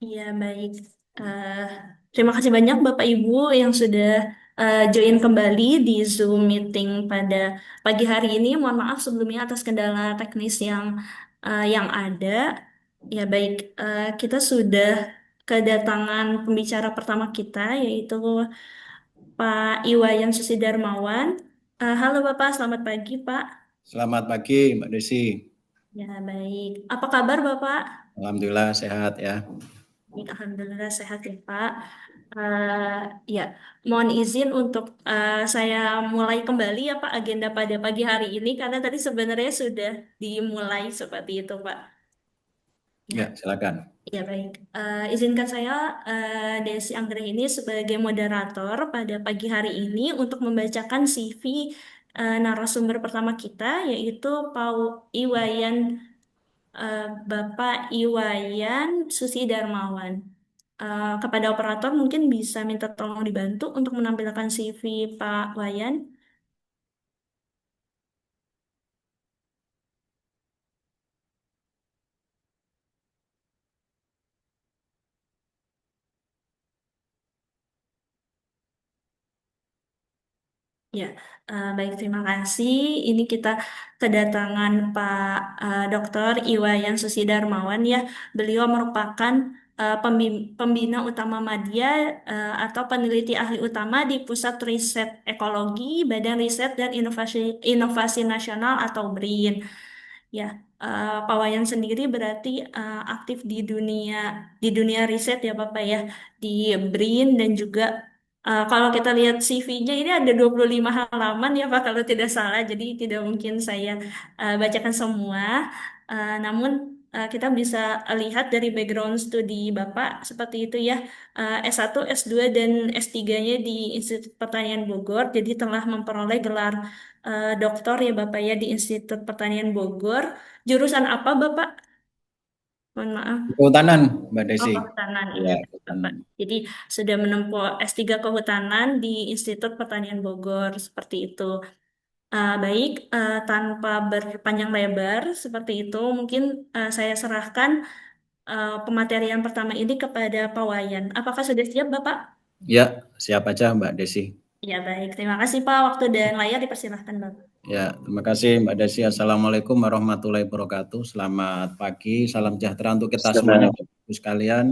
Iya, baik. Eh, Terima kasih banyak Bapak Ibu yang sudah join kembali di Zoom meeting pada pagi hari ini. Mohon maaf sebelumnya atas kendala teknis yang ada. Ya, baik. Kita sudah kedatangan pembicara pertama kita, yaitu Pak Iwayan Susidarmawan. Halo Bapak, selamat pagi Pak. Selamat pagi, Mbak Desi. Ya, baik. Apa kabar Bapak? Alhamdulillah sehat ya. Ya, Alhamdulillah sehat ya Pak. Eh, ya, mohon izin untuk saya mulai kembali ya Pak agenda pada pagi hari ini karena tadi sebenarnya sudah dimulai seperti itu Pak. Ya, Ya, silakan. ya baik. Izinkan saya Desi Anggreni sebagai moderator pada pagi hari ini untuk membacakan CV narasumber pertama kita yaitu Pak Iwayan Bapak Iwayan Susi Darmawan. Kepada operator mungkin bisa minta tolong dibantu untuk menampilkan CV Pak Wayan. Ya, baik terima kasih. Ini kita kedatangan Pak Dr. Iwayan Susi Darmawan ya. Beliau merupakan pembina utama Madya atau peneliti ahli utama di Pusat Riset Ekologi, Badan Riset dan Inovasi Inovasi Nasional atau BRIN. Ya, Pak Wayan sendiri berarti aktif di dunia riset ya Bapak ya, di BRIN dan juga kalau kita lihat CV-nya ini ada 25 halaman ya Pak kalau tidak salah, jadi tidak mungkin saya bacakan semua. Namun kita bisa lihat dari background studi Bapak seperti itu ya, S1, S2 dan S3-nya di Institut Pertanian Bogor, jadi telah memperoleh gelar doktor ya Bapak ya di Institut Pertanian Bogor. Jurusan apa Bapak? Mohon maaf. Kehutanan, Mbak Oh, Desi. kehutanan. Iya, Ya, Bapak. kehutanan. Jadi sudah menempuh S3 Kehutanan di Institut Pertanian Bogor, seperti itu. Baik, tanpa berpanjang lebar seperti itu, mungkin saya serahkan pematerian pertama ini kepada Pak Wayan. Apakah sudah siap, Bapak? Ya, siap aja Mbak Desi. Ya, baik. Terima kasih, Pak. Waktu dan layar dipersilahkan, Bapak. Ya, terima kasih Mbak Desi. Assalamualaikum warahmatullahi wabarakatuh. Selamat pagi, salam sejahtera untuk kita semuanya, Sudah Bapak Ibu sekalian.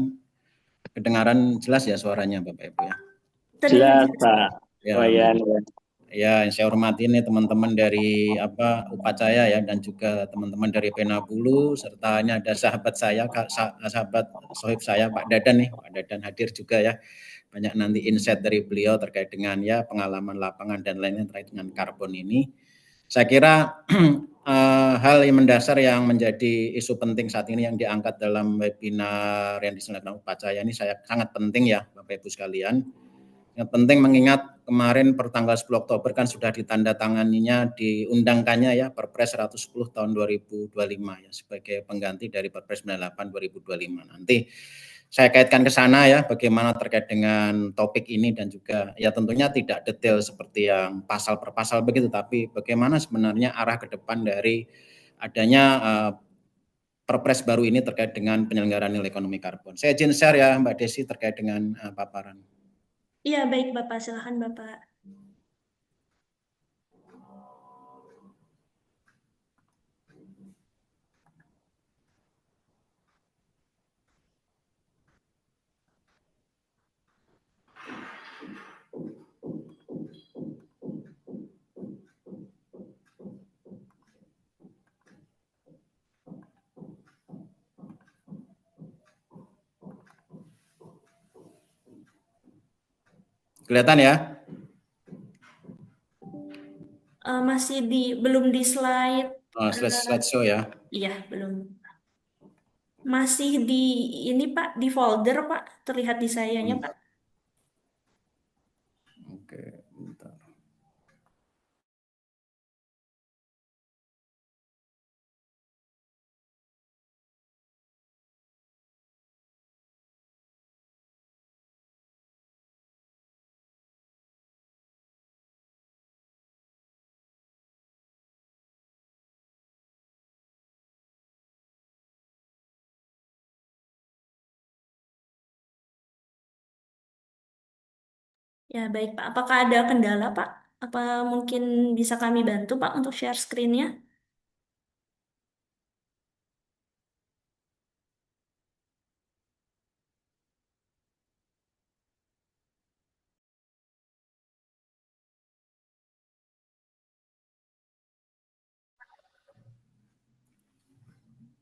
Kedengaran jelas ya suaranya Bapak Ibu ya. Terdengar jelas jelas, Pak. Pak Ya, Wayan. alhamdulillah. Ya, yang saya hormati ini teman-teman dari Upacaya ya dan juga teman-teman dari Penabulu serta ini ada sahabat saya, sahabat sohib saya Pak Dadan nih, Pak Dadan hadir juga ya. Banyak nanti insight dari beliau terkait dengan ya pengalaman lapangan dan lainnya terkait dengan karbon ini. Saya kira hal yang mendasar yang menjadi isu penting saat ini yang diangkat dalam webinar yang diselenggarakan Upacaya ini saya sangat penting ya Bapak Ibu sekalian. Yang penting mengingat kemarin pertanggal 10 Oktober kan sudah ditandatanganinya diundangkannya ya Perpres 110 tahun 2025 ya sebagai pengganti dari Perpres 98 2025. Nanti saya kaitkan ke sana ya bagaimana terkait dengan topik ini dan juga ya tentunya tidak detail seperti yang pasal per pasal begitu tapi bagaimana sebenarnya arah ke depan dari adanya Perpres baru ini terkait dengan penyelenggaraan nilai ekonomi karbon. Saya izin share ya Mbak Desi terkait dengan paparan. Iya, baik, Bapak. Silakan, Bapak. Kelihatan ya? Masih belum di slide. Oh, eh, slideshow ya. iya, belum. Masih di ini Pak, di folder Pak, terlihat di sayanya Hmm, Pak. Oke, bentar. Ya, baik Pak. Apakah ada kendala Pak? Apa mungkin bisa kami bantu Pak untuk share screen-nya?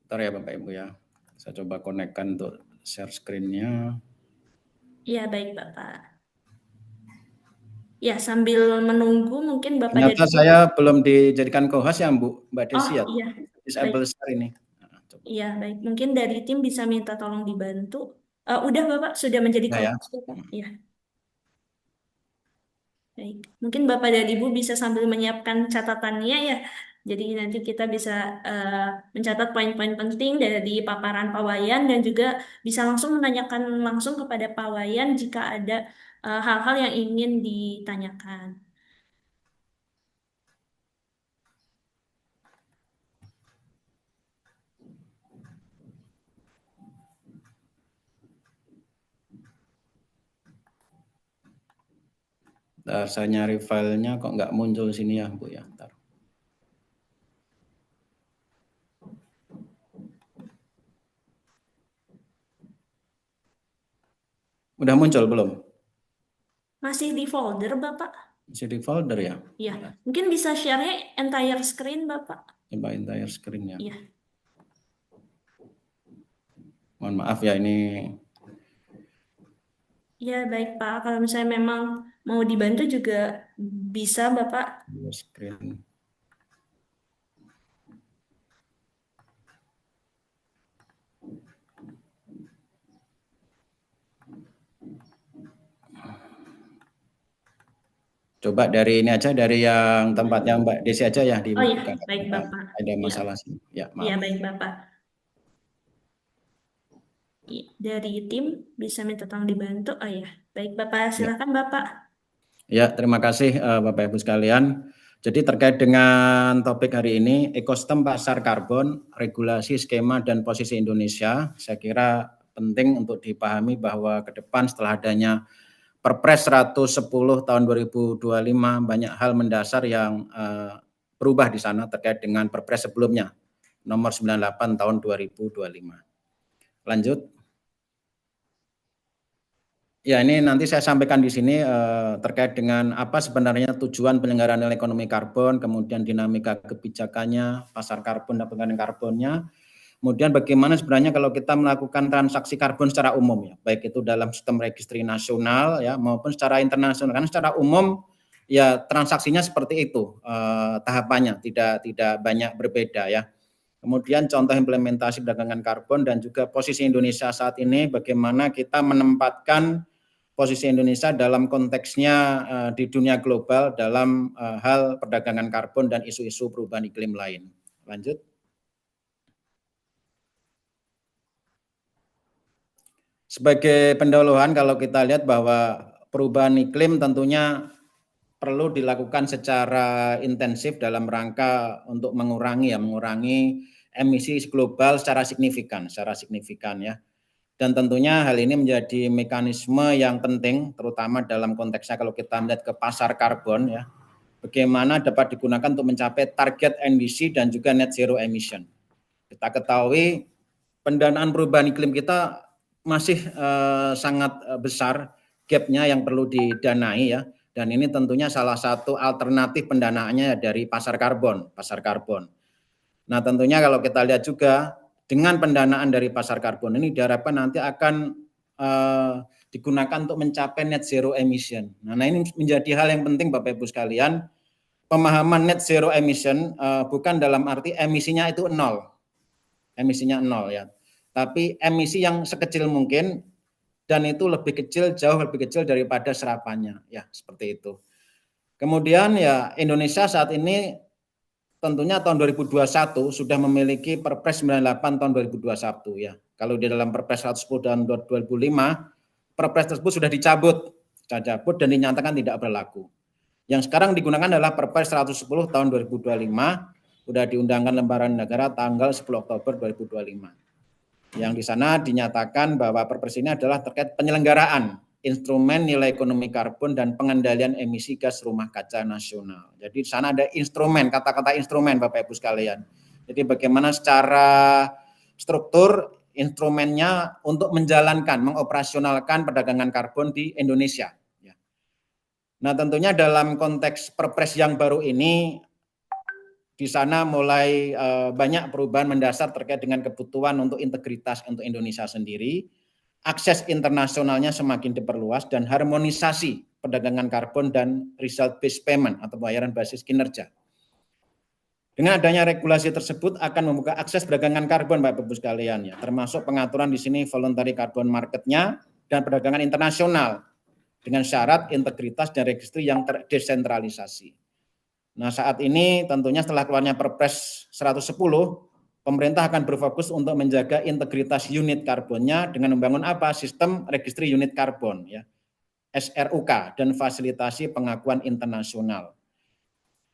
Bentar ya Bapak Ibu ya. Saya coba konekkan untuk share screen-nya. Ya, baik Bapak. Ya, sambil menunggu mungkin Bapak dan Ternyata Ibu. saya belum dijadikan co-host ya Mbak Oh, Desi ya. iya. Baik. Disable share ini. Nah, coba. Iya, baik. Mungkin dari tim bisa minta tolong dibantu. Udah Bapak sudah menjadi Ya ya. co-host Bapak. Iya, baik. Mungkin Bapak dan Ibu bisa sambil menyiapkan catatannya ya. Jadi nanti kita bisa eh, mencatat poin-poin penting dari paparan Pak Wayan dan juga bisa langsung menanyakan langsung kepada Pak Wayan jika ada hal-hal yang ingin ditanyakan. Bentar, saya nyari filenya kok nggak muncul sini ya Bu ya. Bentar. Udah muncul belum? Masih di folder Bapak? Masih di folder ya? Iya, Bentar. mungkin bisa share-nya entire screen Bapak. Coba entire screen ya. Iya. Mohon maaf ya ini Ya, baik Pak. Kalau misalnya memang mau dibantu juga bisa Bapak. screen. Coba dari ini aja, dari yang tempatnya Mbak Desi aja ya Oh ya, dibuka. baik Bapak. Ada Ya, masalah sih. Ya, ya maaf. baik Bapak. Iya, dari tim bisa minta tolong dibantu. Oh ya, baik Bapak. Ya, Silakan Bapak. ya terima kasih Bapak Ibu sekalian. Jadi terkait dengan topik hari ini, ekosistem pasar karbon, regulasi, skema, dan posisi Indonesia, saya kira penting untuk dipahami bahwa ke depan setelah adanya Perpres 110 tahun 2025 banyak hal mendasar yang berubah di sana terkait dengan Perpres sebelumnya nomor 98 tahun 2025. Lanjut. Ya, ini nanti saya sampaikan di sini terkait dengan apa sebenarnya tujuan penyelenggaraan nilai ekonomi karbon, kemudian dinamika kebijakannya, pasar karbon dan pengendalian karbonnya, kemudian bagaimana sebenarnya kalau kita melakukan transaksi karbon secara umum ya, baik itu dalam sistem registry nasional ya maupun secara internasional. Karena secara umum ya transaksinya seperti itu tahapannya, tidak banyak berbeda ya. Kemudian contoh implementasi perdagangan karbon dan juga posisi Indonesia saat ini, bagaimana kita menempatkan posisi Indonesia dalam konteksnya di dunia global dalam hal perdagangan karbon dan isu-isu perubahan iklim lain. Lanjut. Sebagai pendahuluan kalau kita lihat bahwa perubahan iklim tentunya perlu dilakukan secara intensif dalam rangka untuk mengurangi emisi global secara signifikan ya. Dan tentunya hal ini menjadi mekanisme yang penting terutama dalam konteksnya kalau kita melihat ke pasar karbon ya. Bagaimana dapat digunakan untuk mencapai target NDC dan juga net zero emission. Kita ketahui pendanaan perubahan iklim kita masih sangat besar gapnya yang perlu didanai ya, dan ini tentunya salah satu alternatif pendanaannya dari pasar karbon. Nah tentunya kalau kita lihat juga dengan pendanaan dari pasar karbon ini diharapkan nanti akan digunakan untuk mencapai net zero emission. Nah ini menjadi hal yang penting Bapak Ibu sekalian, pemahaman net zero emission bukan dalam arti emisinya nol ya, tapi emisi yang sekecil mungkin dan itu jauh lebih kecil daripada serapannya ya, seperti itu. Kemudian ya Indonesia saat ini tentunya tahun 2021 sudah memiliki Perpres 98 tahun 2021 ya. Kalau di dalam Perpres 110 tahun 2005, Perpres tersebut sudah dicabut dan dinyatakan tidak berlaku. Yang sekarang digunakan adalah Perpres 110 tahun 2025, sudah diundangkan lembaran negara tanggal 10 Oktober 2025. Yang di sana dinyatakan bahwa Perpres ini adalah terkait penyelenggaraan instrumen nilai ekonomi karbon dan pengendalian emisi gas rumah kaca nasional. Jadi di sana ada instrumen, kata-kata instrumen Bapak Ibu sekalian. Jadi bagaimana secara struktur instrumennya untuk menjalankan, mengoperasionalkan perdagangan karbon di Indonesia. Nah tentunya dalam konteks Perpres yang baru ini, di sana mulai banyak perubahan mendasar terkait dengan kebutuhan untuk integritas untuk Indonesia sendiri, akses internasionalnya semakin diperluas, dan harmonisasi perdagangan karbon dan result based payment atau pembayaran basis kinerja. Dengan adanya regulasi tersebut akan membuka akses perdagangan karbon Bapak Ibu sekalian ya, termasuk pengaturan di sini voluntary carbon market-nya dan perdagangan internasional dengan syarat integritas dan registry yang terdesentralisasi. Nah, saat ini tentunya setelah keluarnya Perpres 110, pemerintah akan berfokus untuk menjaga integritas unit karbonnya dengan membangun apa? Sistem registry unit karbon ya, SRUK, dan fasilitasi pengakuan internasional.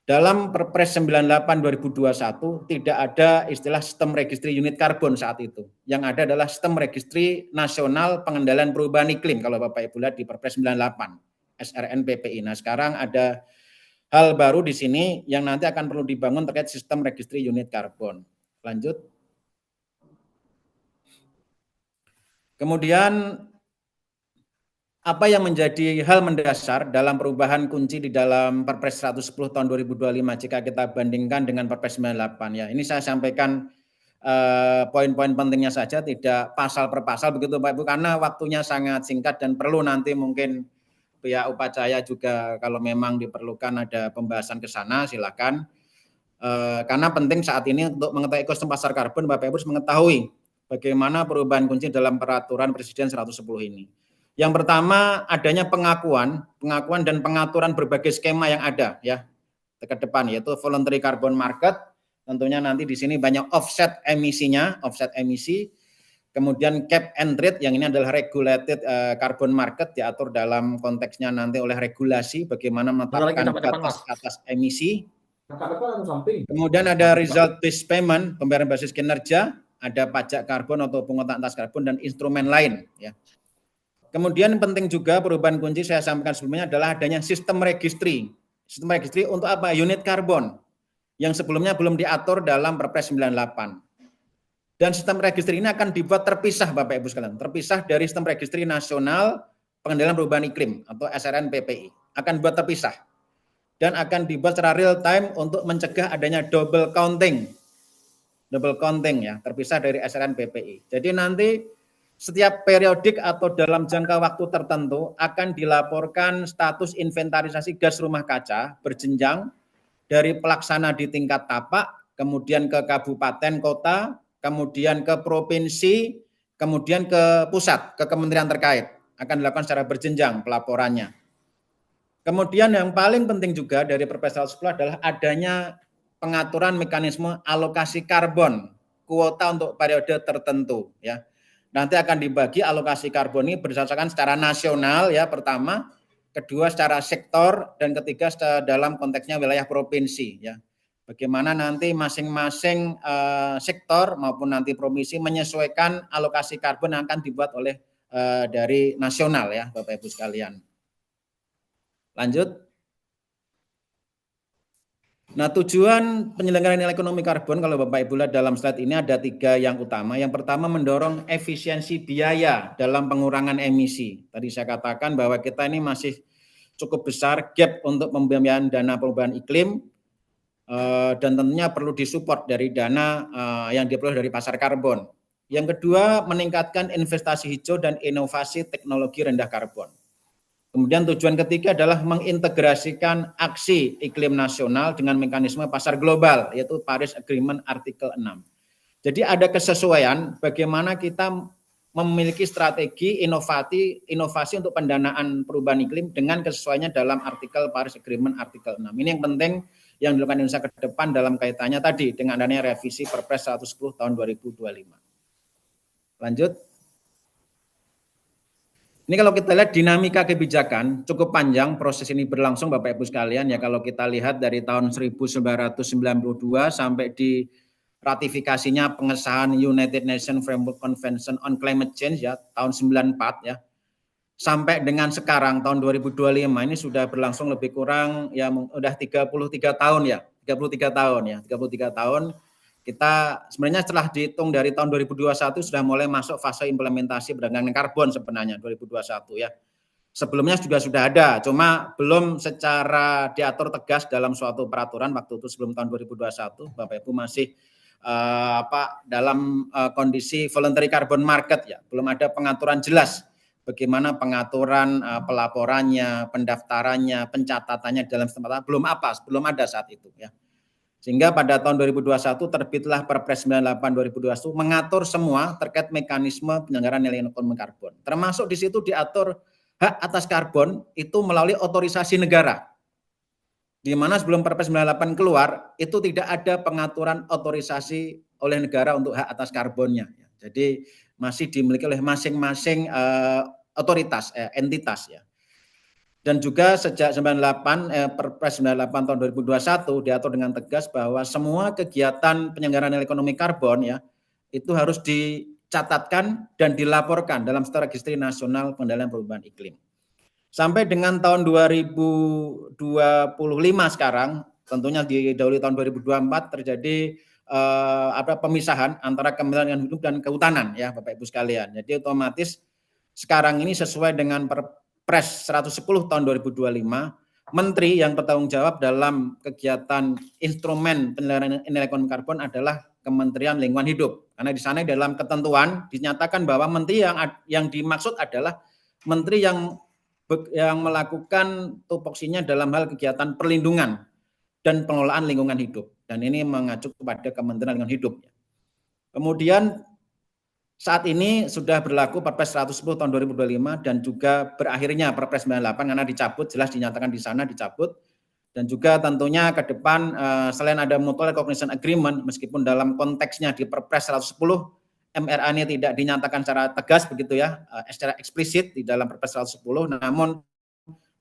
Dalam Perpres 98 2021 tidak ada istilah sistem registry unit karbon saat itu. Yang ada adalah sistem registry nasional pengendalian perubahan iklim kalau Bapak Ibu lihat di Perpres 98 SRNPPI. Nah, sekarang ada hal baru di sini yang nanti akan perlu dibangun terkait sistem registry unit karbon. Lanjut. Kemudian apa yang menjadi hal mendasar dalam perubahan kunci di dalam Perpres 110 tahun 2025 jika kita bandingkan dengan Perpres 98 ya. Ini saya sampaikan poin-poin pentingnya saja, tidak pasal per pasal begitu Pak Ibu, karena waktunya sangat singkat dan perlu nanti mungkin pihak Upacaya juga kalau memang diperlukan ada pembahasan ke sana silakan. Karena penting saat ini untuk mengetahui ekosistem pasar karbon Bapak Ibu harus mengetahui bagaimana perubahan kunci dalam peraturan Presiden 110 ini. Yang pertama adanya pengakuan dan pengaturan berbagai skema yang ada ya ke depan, yaitu voluntary carbon market, tentunya nanti di sini banyak offset emisi, kemudian cap and trade yang ini adalah regulated carbon market diatur dalam konteksnya nanti oleh regulasi bagaimana menetapkan batas atas emisi. Kemudian ada result based payment, pembayaran basis kinerja, ada pajak karbon atau pungutan atas karbon dan instrumen lain ya. Kemudian penting juga perubahan kunci saya sampaikan sebelumnya adalah adanya sistem registry. Sistem registry untuk apa? Unit karbon yang sebelumnya belum diatur dalam Perpres 98. Dan sistem registry ini akan dibuat terpisah Bapak Ibu sekalian, terpisah dari sistem registry nasional pengendalian perubahan iklim atau SRNPPI. Akan dibuat terpisah dan akan dibuat secara real time untuk mencegah adanya double counting ya, terpisah dari SRNPPI. Jadi nanti setiap periodik atau dalam jangka waktu tertentu akan dilaporkan status inventarisasi gas rumah kaca berjenjang dari pelaksana di tingkat tapak, kemudian ke kabupaten kota, kemudian ke provinsi, kemudian ke pusat, ke kementerian terkait. Akan dilakukan secara berjenjang pelaporannya. Kemudian yang paling penting juga dari Perpres 110 adalah adanya pengaturan mekanisme alokasi karbon, kuota untuk periode tertentu ya. Nanti akan dibagi alokasi karbon ini berdasarkan secara nasional ya pertama, kedua secara sektor, dan ketiga dalam konteksnya wilayah provinsi ya. Bagaimana nanti masing-masing sektor maupun nanti provinsi menyesuaikan alokasi karbon yang akan dibuat oleh dari nasional ya Bapak Ibu sekalian. Lanjut. Nah, tujuan penyelenggaraan nilai ekonomi karbon kalau Bapak Ibu lihat dalam slide ini ada 3 yang utama. Yang pertama mendorong efisiensi biaya dalam pengurangan emisi. Tadi saya katakan bahwa kita ini masih cukup besar gap untuk pembiayaan dana perubahan iklim dan tentunya perlu disupport dari dana yang diperoleh dari pasar karbon. Yang kedua meningkatkan investasi hijau dan inovasi teknologi rendah karbon. Kemudian tujuan ketiga adalah mengintegrasikan aksi iklim nasional dengan mekanisme pasar global, yaitu Paris Agreement artikel 6. Jadi ada kesesuaian bagaimana kita memiliki strategi inovasi untuk pendanaan perubahan iklim dengan kesesuaiannya dalam artikel Paris Agreement artikel 6. Ini yang penting yang dilakukan Indonesia ke depan dalam kaitannya tadi dengan adanya revisi Perpres 110 tahun 2025. Lanjut. Ini kalau kita lihat dinamika kebijakan cukup panjang proses ini berlangsung Bapak Ibu sekalian ya, kalau kita lihat dari tahun 1992 sampai di ratifikasinya pengesahan United Nations Framework Convention on Climate Change ya tahun 94 ya. sampai dengan sekarang tahun 2025 ini sudah berlangsung lebih kurang ya udah 33 tahun ya. 33 tahun ya, 33 tahun. Kita sebenarnya setelah dihitung dari tahun 2021 sudah mulai masuk fase implementasi perdagangan karbon sebenarnya 2021 ya. Sebelumnya juga sudah ada, cuma belum secara diatur tegas dalam suatu peraturan waktu itu sebelum tahun 2021. Bapak Ibu masih dalam kondisi voluntary carbon market ya, belum ada pengaturan jelas bagaimana pengaturan pelaporannya, pendaftarannya, pencatatannya dalam tempat belum ada saat itu ya. Sehingga pada tahun 2021 terbitlah Perpres 98 2021 mengatur semua terkait mekanisme penyelenggaraan nilai ekonomi karbon. Termasuk di situ diatur hak atas karbon itu melalui otorisasi negara. Di mana sebelum Perpres 98 keluar, itu tidak ada pengaturan otorisasi oleh negara untuk hak atas karbonnya. Jadi masih dimiliki oleh masing-masing otoritas, entitas ya. Dan juga sejak 98 Perpres 98 tahun 2021 diatur dengan tegas bahwa semua kegiatan penyelenggaraan nilai ekonomi karbon ya itu harus dicatatkan dan dilaporkan dalam Daftar Registri Nasional Pengendalian Perubahan Iklim. Sampai dengan tahun 2025 sekarang, tentunya didahului tahun 2024 terjadi pemisahan antara Kementerian Lingkungan Hidup dan Kehutanan ya Bapak Ibu sekalian. Jadi otomatis sekarang ini sesuai dengan Perpres 110 tahun 2025, Menteri yang bertanggung jawab dalam kegiatan instrumen penyelenggaraan nilai ekonomi karbon adalah Kementerian Lingkungan Hidup. Karena di sana dalam ketentuan dinyatakan bahwa menteri yang dimaksud adalah menteri yang melakukan tupoksinya dalam hal kegiatan perlindungan dan pengelolaan lingkungan hidup. Dan ini mengacu kepada Kementerian Lingkungan Hidup. Kemudian saat ini sudah berlaku Perpres 110 tahun 2025 dan juga berakhirnya Perpres 98 karena dicabut, jelas dinyatakan di sana dicabut. Dan juga tentunya ke depan selain ada Mutual Recognition Agreement, meskipun dalam konteksnya di Perpres 110 MRA-nya tidak dinyatakan secara tegas begitu ya, secara eksplisit di dalam Perpres 110, namun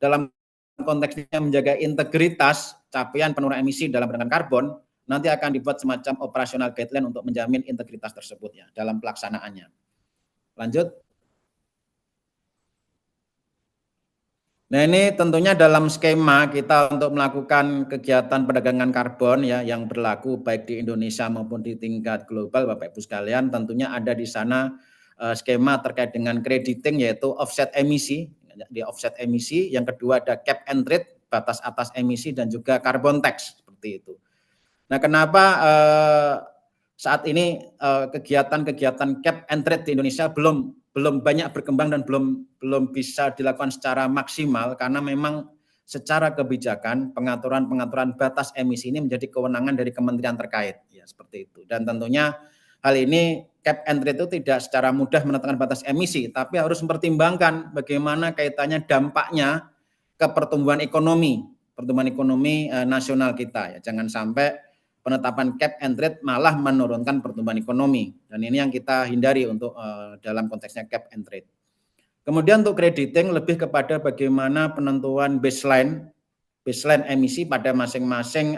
dalam konteksnya menjaga integritas capaian penurunan emisi dalam perdagangan karbon, nanti akan dibuat semacam operasional guideline untuk menjamin integritas tersebut ya dalam pelaksanaannya. Lanjut. Nah ini tentunya dalam skema kita untuk melakukan kegiatan perdagangan karbon ya yang berlaku baik di Indonesia maupun di tingkat global Bapak Ibu sekalian, tentunya ada di sana skema terkait dengan crediting yaitu offset emisi, di offset emisi, yang kedua ada cap and trade, batas atas emisi, dan juga carbon tax seperti itu. Nah kenapa saat ini kegiatan-kegiatan cap and trade di Indonesia belum banyak berkembang dan belum bisa dilakukan secara maksimal karena memang secara kebijakan pengaturan batas emisi ini menjadi kewenangan dari kementerian terkait ya seperti itu. Dan tentunya hal ini cap and trade itu tidak secara mudah menetapkan batas emisi, tapi harus mempertimbangkan bagaimana kaitannya dampaknya ke pertumbuhan ekonomi nasional kita ya. Jangan sampai penetapan cap and trade malah menurunkan pertumbuhan ekonomi, dan ini yang kita hindari untuk dalam konteksnya cap and trade. Kemudian untuk crediting lebih kepada bagaimana penentuan baseline emisi pada masing-masing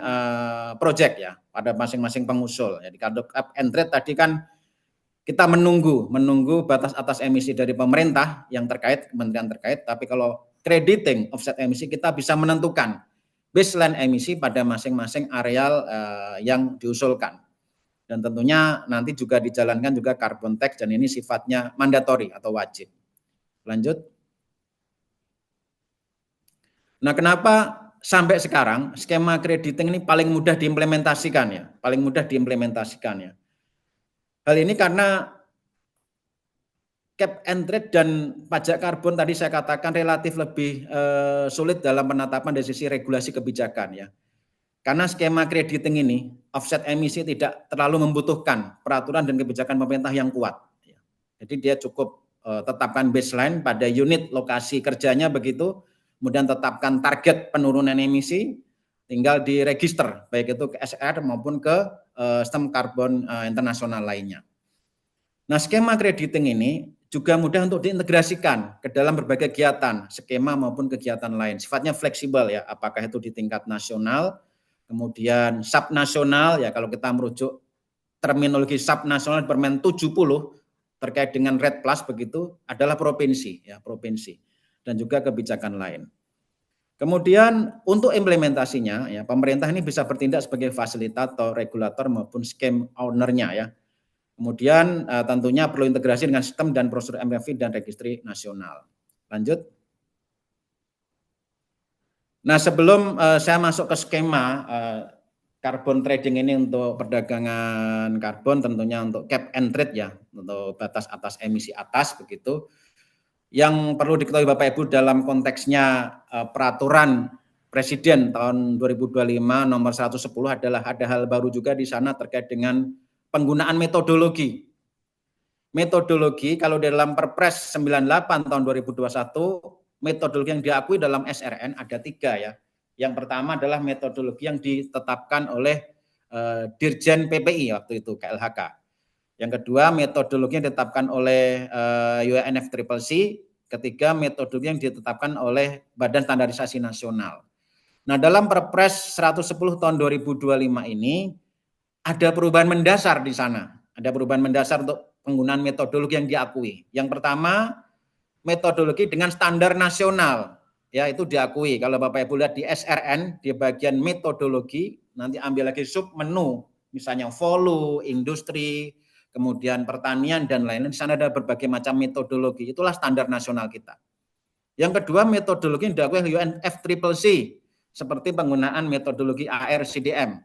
project ya, pada masing-masing pengusul. Jadi kalau cap and trade tadi kan kita menunggu batas atas emisi dari pemerintah yang terkait, kementerian terkait, tapi kalau crediting offset emisi kita bisa menentukan baseline emisi pada masing-masing areal yang diusulkan. Dan tentunya nanti juga dijalankan juga carbon tax, dan ini sifatnya mandatori atau wajib. Lanjut. Nah, kenapa sampai sekarang skema crediting ini paling mudah diimplementasikan ya? Hal ini karena cap and trade dan pajak karbon tadi saya katakan relatif lebih sulit dalam penetapan dari sisi regulasi kebijakan ya. Karena skema crediting ini, offset emisi tidak terlalu membutuhkan peraturan dan kebijakan pemerintah yang kuat. Jadi dia cukup tetapkan baseline pada unit lokasi kerjanya begitu, kemudian tetapkan target penurunan emisi, tinggal diregister baik itu ke SR maupun ke sistem karbon internasional lainnya. Nah, skema crediting ini juga mudah untuk diintegrasikan ke dalam berbagai kegiatan, skema maupun kegiatan lain. Sifatnya fleksibel ya, apakah itu di tingkat nasional, kemudian subnasional ya, kalau kita merujuk terminologi subnasional Permen 70 terkait dengan RED Plus begitu adalah provinsi ya, provinsi. dan juga kebijakan lain. Kemudian untuk implementasinya, ya pemerintah ini bisa bertindak sebagai fasilitator, regulator maupun scheme owner-nya ya. Kemudian tentunya perlu integrasi dengan sistem dan prosedur MRV dan registry nasional. Lanjut. Nah sebelum saya masuk ke skema carbon trading ini untuk perdagangan karbon, tentunya untuk cap and trade ya, untuk batas atas emisi atas begitu. Yang perlu diketahui Bapak Ibu dalam konteksnya peraturan Presiden tahun 2025 nomor 110 adalah ada hal baru juga di sana terkait dengan penggunaan metodologi. Metodologi kalau dalam Perpres 98 tahun 2021, metodologi yang diakui dalam SRN ada 3 ya. Yang pertama adalah metodologi yang ditetapkan oleh Dirjen PPI waktu itu, KLHK. Yang kedua, metodologi yang ditetapkan oleh UNFCCC. Ketiga, metodologi yang ditetapkan oleh Badan Standarisasi Nasional. Nah, dalam Perpres 110 tahun 2025 ini ada perubahan mendasar di sana. Ada perubahan mendasar untuk penggunaan metodologi yang diakui. Yang pertama, metodologi dengan standar nasional. Ya, itu diakui. Kalau Bapak Ibu lihat di SRN, di bagian metodologi, nanti ambil lagi sub menu, misalnya volu, industri, kemudian pertanian, dan lain-lain. Di sana ada berbagai macam metodologi. Itulah standar nasional kita. Yang kedua, metodologi yang diakui oleh UNFCCC, seperti penggunaan metodologi ARCDM.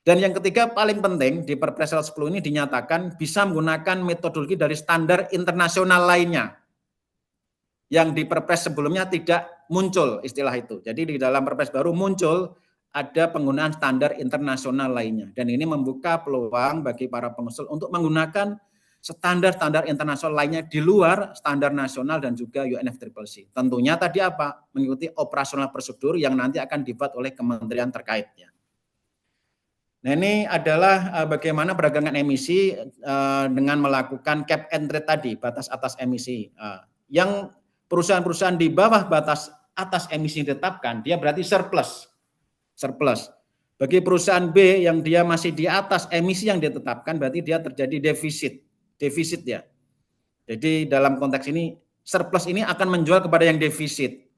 Dan yang ketiga paling penting di Perpres 110 ini dinyatakan bisa menggunakan metodologi dari standar internasional lainnya. Yang di Perpres sebelumnya tidak muncul istilah itu. Jadi di dalam Perpres baru muncul ada penggunaan standar internasional lainnya. Dan ini membuka peluang bagi para pengusul untuk menggunakan standar-standar internasional lainnya di luar standar nasional dan juga UNFCCC. Tentunya tadi apa? Mengikuti operasional prosedur yang nanti akan dibuat oleh kementerian terkait ya. Nah ini adalah bagaimana perdagangan emisi dengan melakukan cap and trade tadi, batas atas emisi. Yang perusahaan-perusahaan di bawah batas atas emisi ditetapkan, dia berarti surplus. Surplus. Bagi perusahaan B yang dia masih di atas emisi yang ditetapkan, berarti dia terjadi defisit. Defisit ya. Jadi dalam konteks ini, surplus ini akan menjual kepada yang defisit.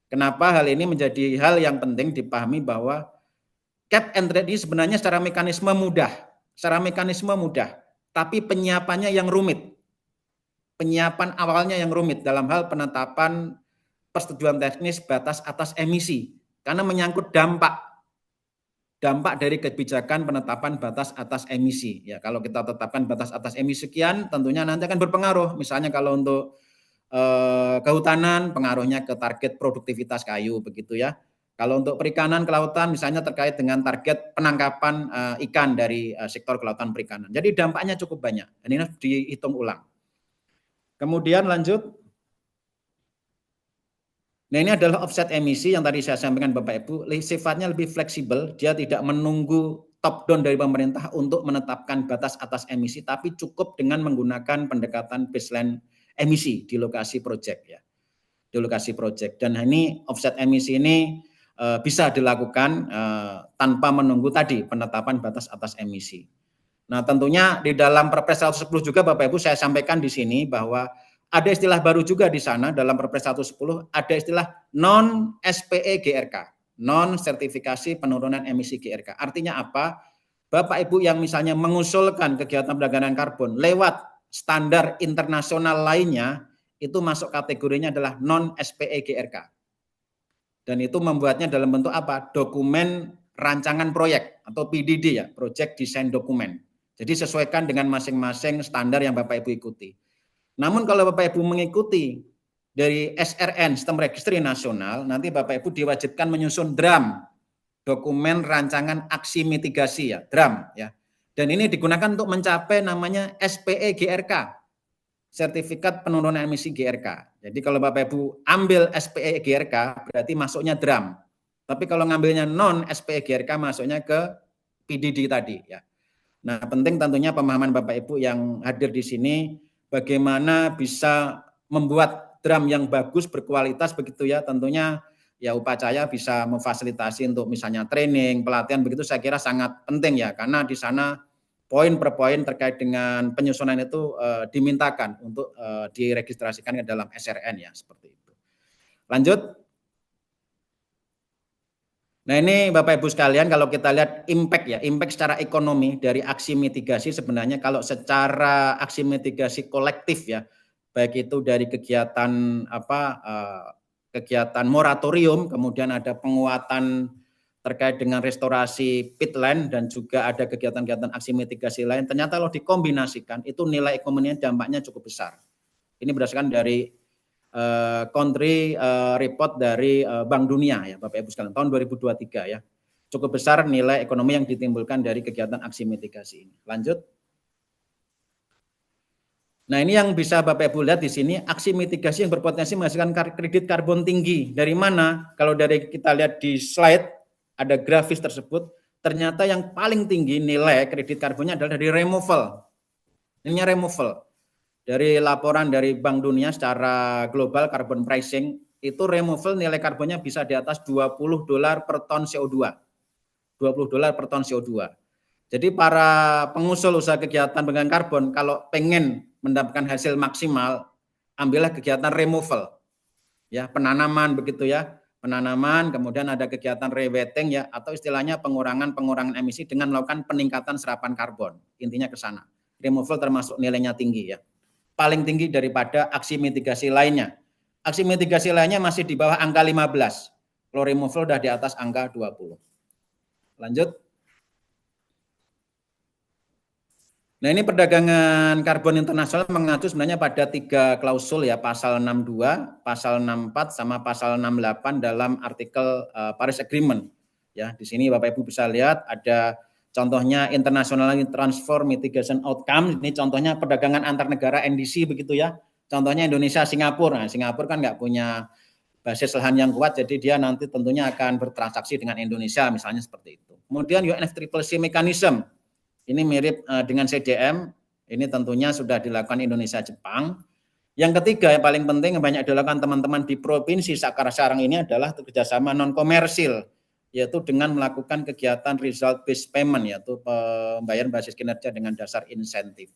Kenapa hal ini menjadi hal yang penting dipahami bahwa cap and trade ini sebenarnya secara mekanisme mudah, tapi penyiapannya yang rumit. Penyiapan awalnya yang rumit dalam hal penetapan persetujuan teknis batas atas emisi, karena menyangkut dampak dari kebijakan penetapan batas atas emisi. Ya, kalau kita tetapkan batas atas emisi sekian, tentunya nanti akan berpengaruh. Misalnya kalau untuk kehutanan, pengaruhnya ke target produktivitas kayu, begitu ya. Kalau untuk perikanan kelautan misalnya terkait dengan target penangkapan ikan dari sektor kelautan perikanan. Jadi dampaknya cukup banyak dan ini harus dihitung ulang. Kemudian lanjut. Nah ini adalah offset emisi yang tadi saya sampaikan Bapak Ibu, sifatnya lebih fleksibel, dia tidak menunggu top down dari pemerintah untuk menetapkan batas atas emisi, tapi cukup dengan menggunakan pendekatan baseline emisi di lokasi proyek ya. Di lokasi proyek. Dan ini offset emisi ini bisa dilakukan tanpa menunggu tadi penetapan batas atas emisi. Nah, tentunya di dalam Perpres 110 juga Bapak Ibu saya sampaikan di sini bahwa ada istilah baru juga di sana dalam Perpres 110 ada istilah non SPE GRK, non sertifikasi penurunan emisi GRK. Artinya apa? Bapak Ibu yang misalnya mengusulkan kegiatan perdagangan karbon lewat standar internasional lainnya itu masuk kategorinya adalah non SPE GRK. Dan itu membuatnya dalam bentuk apa? Dokumen rancangan proyek atau PDD ya, Project Design Document. Jadi sesuaikan dengan masing-masing standar yang Bapak Ibu ikuti. Namun kalau Bapak Ibu mengikuti dari SRN, Sistem Registry Nasional, nanti Bapak Ibu diwajibkan menyusun DRAM, dokumen rancangan aksi mitigasi ya, DRAM ya. Dan ini digunakan untuk mencapai namanya SPE GRK, sertifikat penurunan emisi GRK. Jadi kalau Bapak Ibu ambil SPE GRK berarti masuknya DRAM. Tapi kalau ngambilnya non SPE GRK masuknya ke PDD tadi ya. Nah, penting tentunya pemahaman Bapak Ibu yang hadir di sini bagaimana bisa membuat DRAM yang bagus berkualitas begitu ya. Tentunya ya Upacaya bisa memfasilitasi untuk misalnya training, pelatihan begitu saya kira sangat penting ya karena di sana poin per poin terkait dengan penyusunan itu dimintakan untuk diregistrasikan ke dalam SRN ya seperti itu. Lanjut. Nah ini Bapak Ibu sekalian, kalau kita lihat impact ya, impact secara ekonomi dari aksi mitigasi sebenarnya kalau secara aksi mitigasi kolektif ya, baik itu dari kegiatan kegiatan moratorium, kemudian ada penguatan terkait dengan restorasi peatland dan juga ada kegiatan-kegiatan aksi mitigasi lain, ternyata kalau dikombinasikan itu nilai ekonominya dampaknya cukup besar. Ini berdasarkan dari country report dari Bank Dunia ya Bapak Ibu sekalian tahun 2023 ya. Cukup besar nilai ekonomi yang ditimbulkan dari kegiatan aksi mitigasi ini. Lanjut. Nah, ini yang bisa Bapak Ibu lihat di sini aksi mitigasi yang berpotensi menghasilkan kredit karbon tinggi. Dari mana? Kalau dari kita lihat di slide ada grafis tersebut, ternyata yang paling tinggi nilai kredit karbonnya adalah dari removal. Ini removal. Dari laporan dari Bank Dunia secara global carbon pricing, itu removal nilai karbonnya bisa di atas $20 per ton CO2. $20 per ton CO2. Jadi para pengusul usaha kegiatan penggunaan karbon, kalau pengen mendapatkan hasil maksimal, ambillah kegiatan removal. Ya, penanaman begitu ya. Penanaman, kemudian ada kegiatan rewetting ya, atau istilahnya pengurangan emisi dengan melakukan peningkatan serapan karbon. Intinya ke sana. Removal termasuk nilainya tinggi ya. Paling tinggi daripada aksi mitigasi lainnya. Aksi mitigasi lainnya masih di bawah angka 15. Kalau removal sudah di atas angka 20. Lanjut. Nah ini perdagangan karbon internasional mengacu sebenarnya pada 3 klausul ya, pasal 62, pasal 64, sama pasal 68 dalam artikel Paris Agreement. Ya, di sini Bapak Ibu bisa lihat ada contohnya International Transfer Mitigation Outcome, ini contohnya perdagangan antar negara NDC begitu ya. Contohnya Indonesia Singapura. Nah, Singapura kan nggak punya basis lahan yang kuat, jadi dia nanti tentunya akan bertransaksi dengan Indonesia misalnya seperti itu. Kemudian UNFCCC Mechanism, ini mirip dengan CDM, ini tentunya sudah dilakukan Indonesia Jepang. Yang ketiga yang paling penting yang banyak dilakukan teman-teman di Provinsi Sakarang ini adalah kerjasama non komersil, yaitu dengan melakukan kegiatan result based payment, yaitu pembayaran basis kinerja dengan dasar insentif.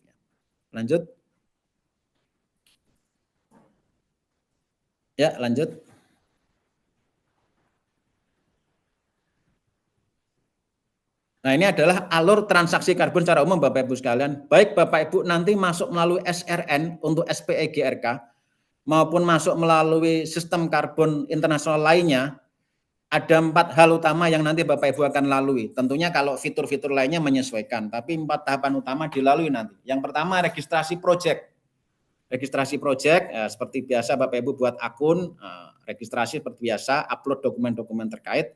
Lanjut. Ya, lanjut. Nah, ini adalah alur transaksi karbon secara umum Bapak Ibu sekalian. Baik Bapak Ibu nanti masuk melalui SRN untuk SPE GRK maupun masuk melalui sistem karbon internasional lainnya, ada 4 hal utama yang nanti Bapak Ibu akan lalui. Tentunya kalau fitur-fitur lainnya menyesuaikan, tapi 4 tahapan utama dilalui nanti. Yang pertama registrasi project. Registrasi project seperti biasa Bapak Ibu buat akun, registrasi seperti biasa, upload dokumen-dokumen terkait.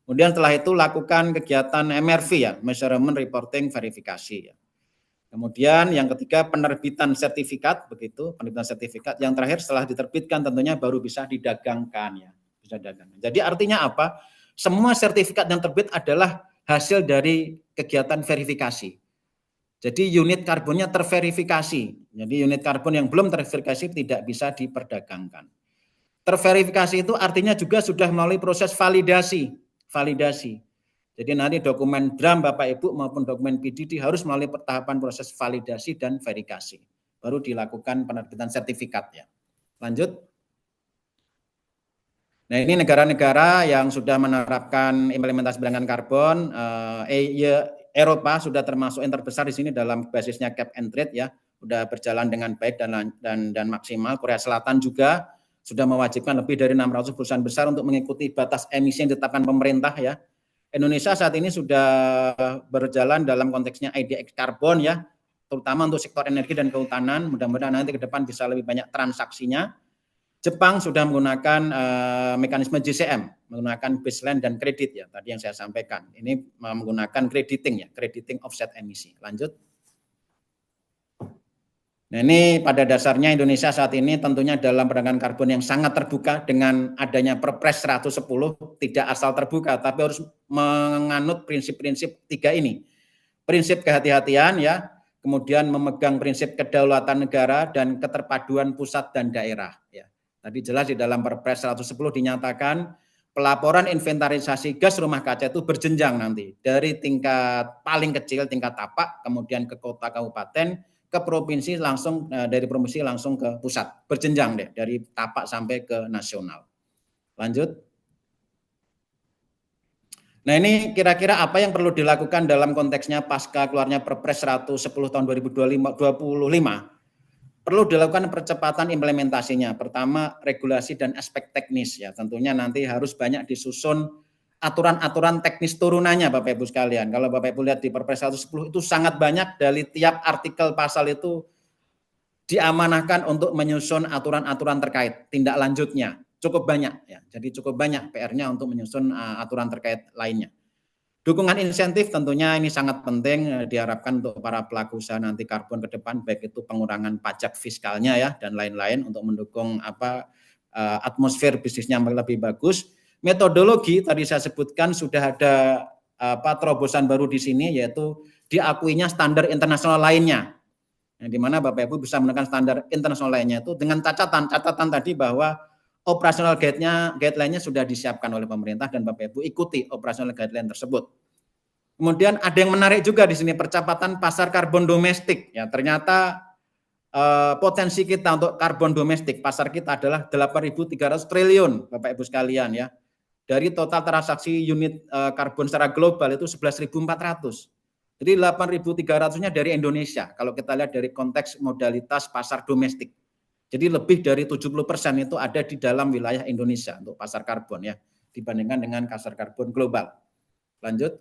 Kemudian setelah itu lakukan kegiatan MRV ya, measurement reporting verifikasi ya. Kemudian yang ketiga penerbitan sertifikat begitu, penerbitan sertifikat. Yang terakhir setelah diterbitkan tentunya baru bisa didagangkan ya, bisa didagangkan. Jadi artinya apa? Semua sertifikat yang terbit adalah hasil dari kegiatan verifikasi. Jadi unit karbonnya terverifikasi. Jadi unit karbon yang belum terverifikasi tidak bisa diperdagangkan. Terverifikasi itu artinya juga sudah melalui proses validasi. Jadi nanti dokumen DRAM Bapak Ibu maupun dokumen PDD harus melalui tahapan proses validasi dan verifikasi. Baru dilakukan penerbitan sertifikat ya. Lanjut. Nah ini negara-negara yang sudah menerapkan implementasi perdagangan karbon, Eropa sudah termasuk yang terbesar di sini dalam basisnya cap and trade ya, sudah berjalan dengan baik dan maksimal. Korea Selatan juga sudah mewajibkan lebih dari 600 perusahaan besar untuk mengikuti batas emisi yang ditetapkan pemerintah ya. Indonesia saat ini sudah berjalan dalam konteksnya IDX karbon ya, terutama untuk sektor energi dan kehutanan. Mudah-mudahan nanti ke depan bisa lebih banyak transaksinya. Jepang sudah menggunakan mekanisme JCM, menggunakan baseline dan kredit ya, tadi yang saya sampaikan. Ini menggunakan crediting ya, crediting offset emisi. Lanjut. Nah ini pada dasarnya Indonesia saat ini tentunya dalam perdagangan karbon yang sangat terbuka dengan adanya Perpres 110, tidak asal terbuka, tapi harus menganut prinsip-prinsip 3 ini. Prinsip kehati-hatian ya, kemudian memegang prinsip kedaulatan negara dan keterpaduan pusat dan daerah. Ya. Tadi jelas di dalam Perpres 110 dinyatakan pelaporan inventarisasi gas rumah kaca itu berjenjang nanti. Dari tingkat paling kecil, tingkat tapak, kemudian ke kota kabupaten, ke provinsi langsung, dari provinsi langsung ke pusat. Berjenjang deh, dari tapak sampai ke nasional. Lanjut. Nah, ini kira-kira apa yang perlu dilakukan dalam konteksnya pasca keluarnya Perpres 110 tahun 2025? Perlu dilakukan percepatan implementasinya. Pertama, regulasi dan aspek teknis ya. Tentunya nanti harus banyak disusun aturan-aturan teknis turunannya Bapak Ibu sekalian. Kalau Bapak Ibu lihat di Perpres 110 itu sangat banyak, dari tiap artikel pasal itu diamanahkan untuk menyusun aturan-aturan terkait tindak lanjutnya. Cukup banyak ya. Jadi cukup banyak PR-nya untuk menyusun aturan terkait lainnya. Dukungan insentif tentunya ini sangat penting, diharapkan untuk para pelaku usaha nanti karbon ke depan, baik itu pengurangan pajak fiskalnya ya dan lain-lain untuk mendukung atmosfer bisnisnya lebih bagus. Metodologi tadi saya sebutkan sudah ada terobosan baru di sini, yaitu diakuinya standar internasional lainnya. Yang di mana Bapak Ibu bisa menekan standar internasional lainnya itu dengan catatan tadi bahwa operasional guideline-nya sudah disiapkan oleh pemerintah dan Bapak Ibu ikuti operasional guideline tersebut. Kemudian ada yang menarik juga di sini, percepatan pasar karbon domestik. Ya, ternyata potensi kita untuk karbon domestik, pasar kita adalah 8.300 triliun, Bapak Ibu sekalian ya. Dari total transaksi unit karbon secara global itu 11.400. Jadi 8.300-nya dari Indonesia kalau kita lihat dari konteks modalitas pasar domestik. Jadi lebih dari 70% itu ada di dalam wilayah Indonesia untuk pasar karbon ya, dibandingkan dengan pasar karbon global. Lanjut.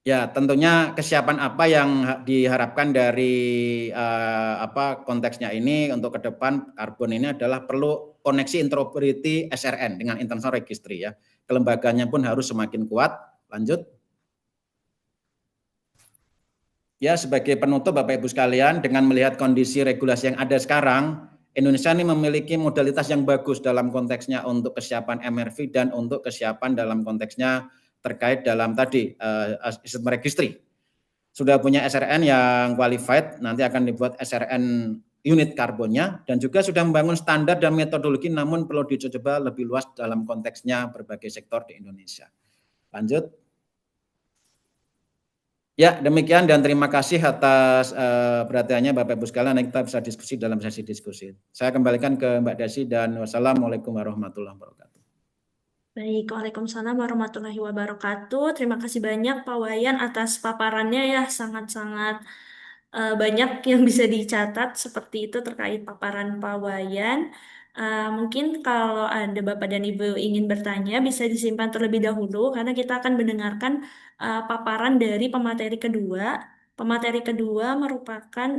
Ya, tentunya kesiapan apa yang diharapkan dari konteksnya ini untuk ke depan karbon ini adalah perlu koneksi interoperability SRN dengan international registry ya. Kelembagaannya pun harus semakin kuat. Lanjut. Ya, sebagai penutup Bapak Ibu sekalian, dengan melihat kondisi regulasi yang ada sekarang, Indonesia ini memiliki modalitas yang bagus dalam konteksnya untuk kesiapan MRV dan untuk kesiapan dalam konteksnya terkait dalam tadi sistem registry. Sudah punya SRN yang qualified, nanti akan dibuat SRN unit karbonnya, dan juga sudah membangun standar dan metodologi, namun perlu dicoba lebih luas dalam konteksnya berbagai sektor di Indonesia. Lanjut. Ya, demikian dan terima kasih atas perhatiannya Bapak Ibu sekalian. Kita bisa diskusi dalam sesi diskusi. Saya kembalikan ke Mbak Desi dan wassalamualaikum warahmatullahi wabarakatuh. Baik, Waalaikumsalam warahmatullahi wabarakatuh. Terima kasih banyak Pak Wayan atas paparannya ya, sangat-sangat banyak yang bisa dicatat seperti itu terkait paparan Pak Wayan. Mungkin kalau ada Bapak dan Ibu ingin bertanya, bisa disimpan terlebih dahulu karena kita akan mendengarkan paparan dari pemateri kedua. Pemateri kedua merupakan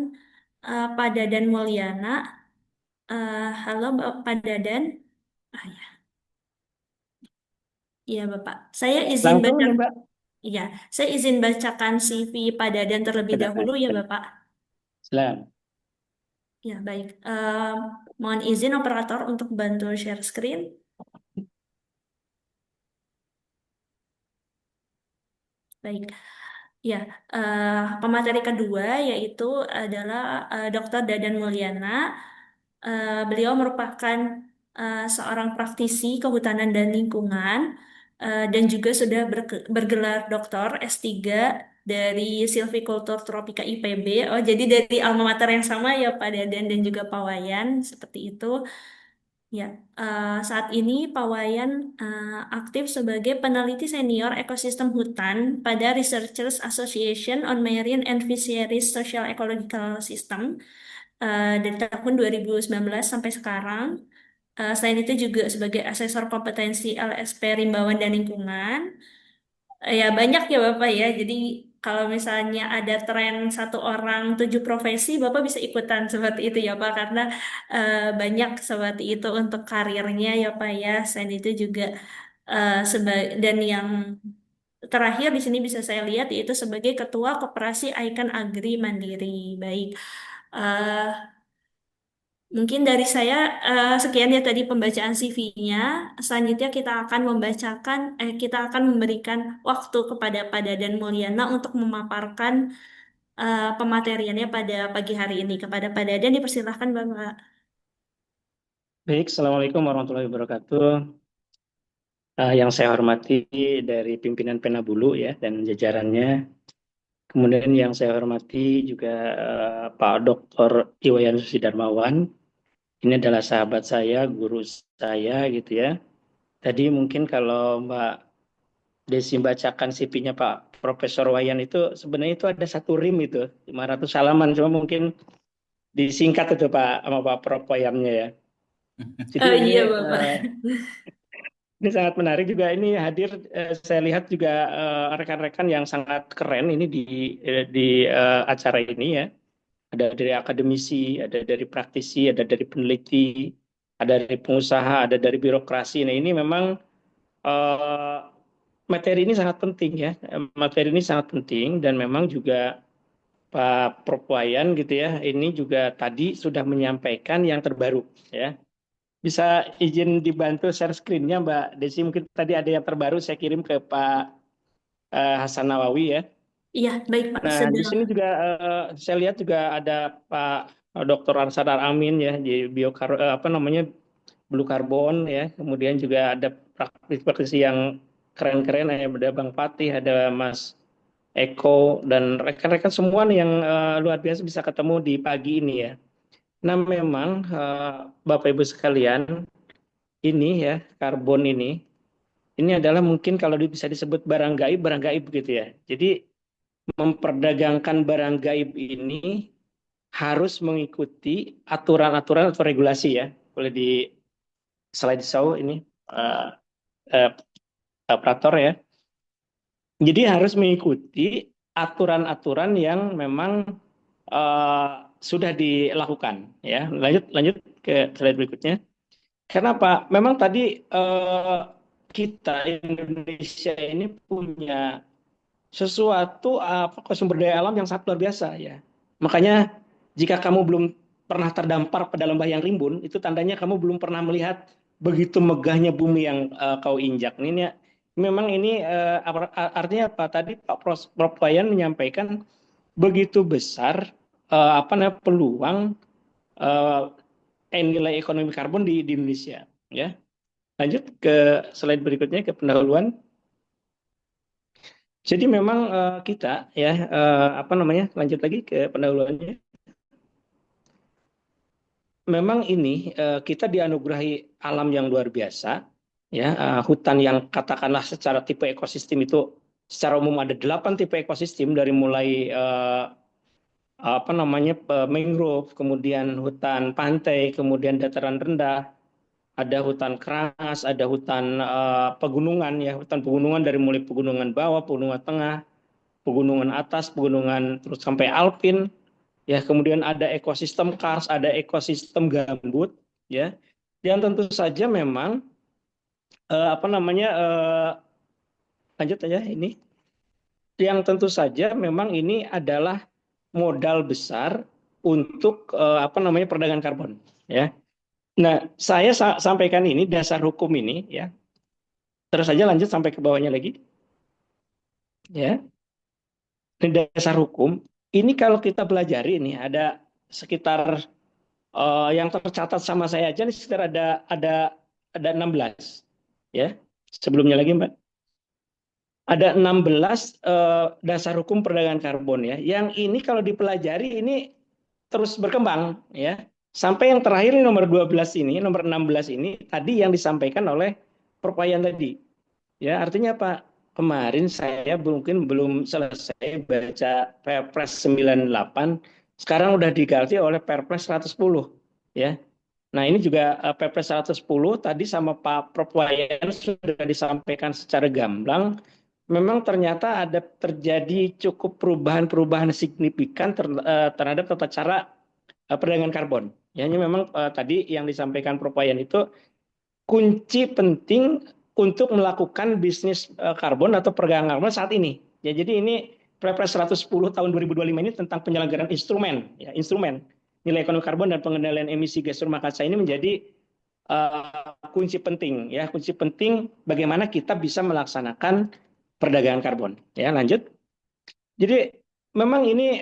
Pak Dadan Mulyana. Halo Pak Dadan. Ah, ya. Iya, Bapak. Saya izin Langsung baca, nih Mbak. iya, saya izin bacakan CV Pak Dadan terlebih dahulu ya, Bapak. Silakan. Ya, baik. Mohon izin operator untuk bantu share screen. Baik. Ya, pemateri kedua yaitu adalah Dr. Dadan Mulyana. Beliau merupakan seorang praktisi kehutanan dan lingkungan dan juga sudah bergelar doktor S3 dari Silviculture Tropika IPB. Oh, jadi dari alma mater yang sama ya Pak Dadan dan juga Pak Wayan, seperti itu. Ya, saat ini Pak Wayan aktif sebagai peneliti senior ekosistem hutan pada Researchers Association on Marine and Fisheries Social Ecological System dari tahun 2019 sampai sekarang. Selain itu juga sebagai asesor kompetensi LSP Rimbawan dan Lingkungan. Ya banyak ya Bapak ya. Jadi kalau misalnya ada tren satu orang tujuh profesi, Bapak bisa ikutan seperti itu ya Pak. Karena banyak seperti itu untuk karirnya ya Pak ya. Selain itu juga dan yang terakhir di sini bisa saya lihat yaitu sebagai Ketua Koperasi Icon Agri Mandiri. Baik. Eh, Mungkin dari saya sekian ya tadi pembacaan CV-nya. Selanjutnya kita akan memberikan waktu kepada Pak Dadan Mulyana untuk memaparkan pemateriannya pada pagi hari ini. Kepada Pak Dadan dipersilahkan Bapak. Baik, Assalamualaikum warahmatullahi wabarakatuh. Yang saya hormati dari pimpinan Penabulu ya dan jajarannya. Kemudian yang saya hormati juga Pak Dr. Iwayan Susidarmawan, Ini adalah sahabat saya, guru saya gitu ya. Tadi mungkin kalau Mbak Desi bacakan CV-nya Pak Profesor Wayan itu sebenarnya itu ada satu rim itu 500 halaman, cuma mungkin disingkat itu Pak sama Pak Prof Wayannya ya. Jadi Iya Bapak. ini sangat menarik juga, ini hadir saya lihat juga rekan-rekan yang sangat keren ini di acara ini ya. Ada dari akademisi, ada dari praktisi, ada dari peneliti, ada dari pengusaha, ada dari birokrasi. Nah ini memang eh, materi ini sangat penting ya. Materi ini sangat penting dan memang juga Pak Prof Wayan gitu ya. Ini juga tadi sudah menyampaikan yang terbaru ya. Bisa izin dibantu share screen-nya Mbak Desi, mungkin tadi ada yang terbaru saya kirim ke Pak Hasan Nawawi ya. Iya, baik Pak. Nah, di Sedang. sini juga saya lihat juga ada Pak Dr. Arsadar Amin ya di apa namanya Blue Carbon ya. Kemudian juga ada praktisi-praktisi yang keren-keren, ada Bang Fatih, ada Mas Eko dan rekan-rekan semua nih yang luar biasa bisa ketemu di pagi ini ya. Nah, memang Bapak Ibu sekalian, ini ya karbon ini adalah mungkin kalau bisa disebut barang gaib begitu ya. Jadi memperdagangkan barang gaib ini harus mengikuti aturan-aturan atau regulasi ya. Boleh di slide show ini uh, uh, operator ya. Jadi harus mengikuti aturan-aturan yang memang sudah dilakukan ya. Lanjut lanjut ke slide berikutnya. Kenapa? Memang tadi kita Indonesia ini punya sesuatu apa sumber daya alam yang sangat luar biasa ya. Makanya jika kamu belum pernah terdampar pada lembah yang rimbun, itu tandanya kamu belum pernah melihat begitu megahnya bumi yang kau injak. Ini ya, memang ini artinya apa? Tadi Pak Prof Wayan menyampaikan begitu besar apa namanya peluang uh, nilai ekonomi karbon di Indonesia. Ya, lanjut ke slide berikutnya ke pendahuluan. Jadi memang kita ya apa namanya lanjut lagi ke pendahuluannya. Memang ini kita dianugerahi alam yang luar biasa ya, hutan yang katakanlah secara tipe ekosistem itu secara umum ada 8 tipe ekosistem dari mulai apa namanya mangrove, kemudian hutan pantai, kemudian dataran rendah, ada hutan keras, ada hutan pegunungan ya, hutan pegunungan dari mulai pegunungan bawah, pegunungan tengah, pegunungan atas, pegunungan terus sampai alpin. Ya, kemudian ada ekosistem kars, ada ekosistem gambut, ya. Yang tentu saja memang apa namanya lanjut aja ini. Yang tentu saja memang ini adalah modal besar untuk apa namanya perdagangan karbon, ya. Nah, saya sampaikan ini dasar hukum ini, ya. Terus saja lanjut sampai ke bawahnya lagi, ya. Ini dasar hukum. Ini kalau kita belajar ini ada sekitar yang tercatat sama saya aja nih sekitar ada 16 ya. Sebelumnya lagi Mbak. Ada 16 dasar hukum perdagangan karbon ya. Yang ini kalau dipelajari ini terus berkembang ya. Sampai yang terakhir ini nomor 12 ini, nomor 16 ini tadi yang disampaikan oleh Prof. Wayan tadi. Ya, artinya apa? Kemarin saya mungkin belum selesai baca Perpres 98, sekarang udah diganti oleh Perpres 110 ya. Nah, ini juga Perpres 110 tadi sama Pak Prof Wayan sudah disampaikan secara gamblang. Memang ternyata ada terjadi cukup perubahan-perubahan signifikan terhadap tata cara perdagangan karbon. Ya, ini memang tadi yang disampaikan Prof Wayan itu kunci penting untuk melakukan bisnis karbon atau perdagangan karbon saat ini. Ya, jadi ini Perpres 110 tahun 2025 ini tentang penyelenggaraan instrumen, ya, instrumen nilai ekonomi karbon dan pengendalian emisi gas rumah kaca ini menjadi kunci penting, ya, kunci penting bagaimana kita bisa melaksanakan perdagangan karbon. Ya, lanjut. Jadi memang ini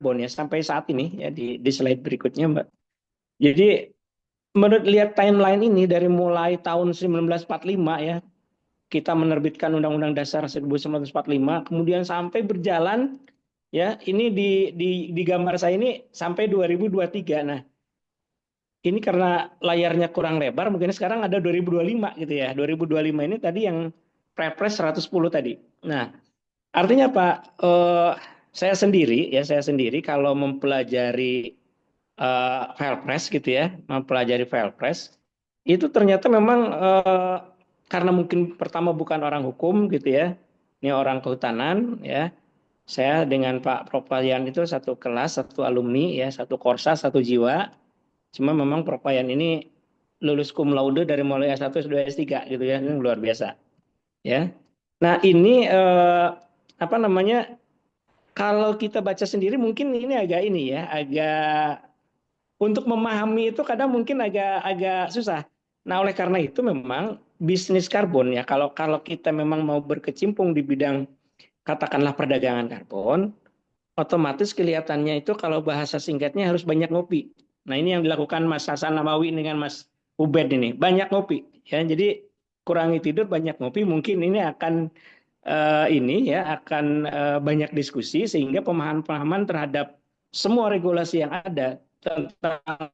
karbon ya sampai saat ini ya di slide berikutnya, Mbak. Jadi menurut lihat timeline ini dari mulai tahun 1945 ya, kita menerbitkan Undang-Undang Dasar 1945, kemudian sampai berjalan ya. Ini di gambar saya ini sampai 2023. Nah, ini karena layarnya kurang lebar, mungkin sekarang ada 2025 gitu ya. 2025 ini tadi yang Perpres 110 tadi. Nah, artinya Pak, saya sendiri kalau mempelajari Filepres gitu ya, mempelajari Filepres, itu ternyata memang karena mungkin pertama bukan orang hukum gitu ya, ini orang kehutanan ya. Saya dengan Pak Propayan itu satu kelas, satu alumni ya, satu korsa, satu jiwa. Cuma memang Propayan ini lulus cum laude dari mulai S1, S2, S3 gitu ya, ini luar biasa ya. Nah, ini apa namanya? Kalau kita baca sendiri mungkin ini agak ini ya, agak untuk memahami itu kadang mungkin agak agak susah. Nah, oleh karena itu memang bisnis karbon ya, kalau kalau kita memang mau berkecimpung di bidang katakanlah perdagangan karbon, otomatis kelihatannya itu kalau bahasa singkatnya harus banyak ngopi. Nah, ini yang dilakukan Mas Hasan Namawi dengan Mas Ubed ini, banyak ngopi ya. Jadi kurangi tidur, banyak ngopi, mungkin ini akan ini ya akan banyak diskusi sehingga pemahaman-pemahaman terhadap semua regulasi yang ada tentang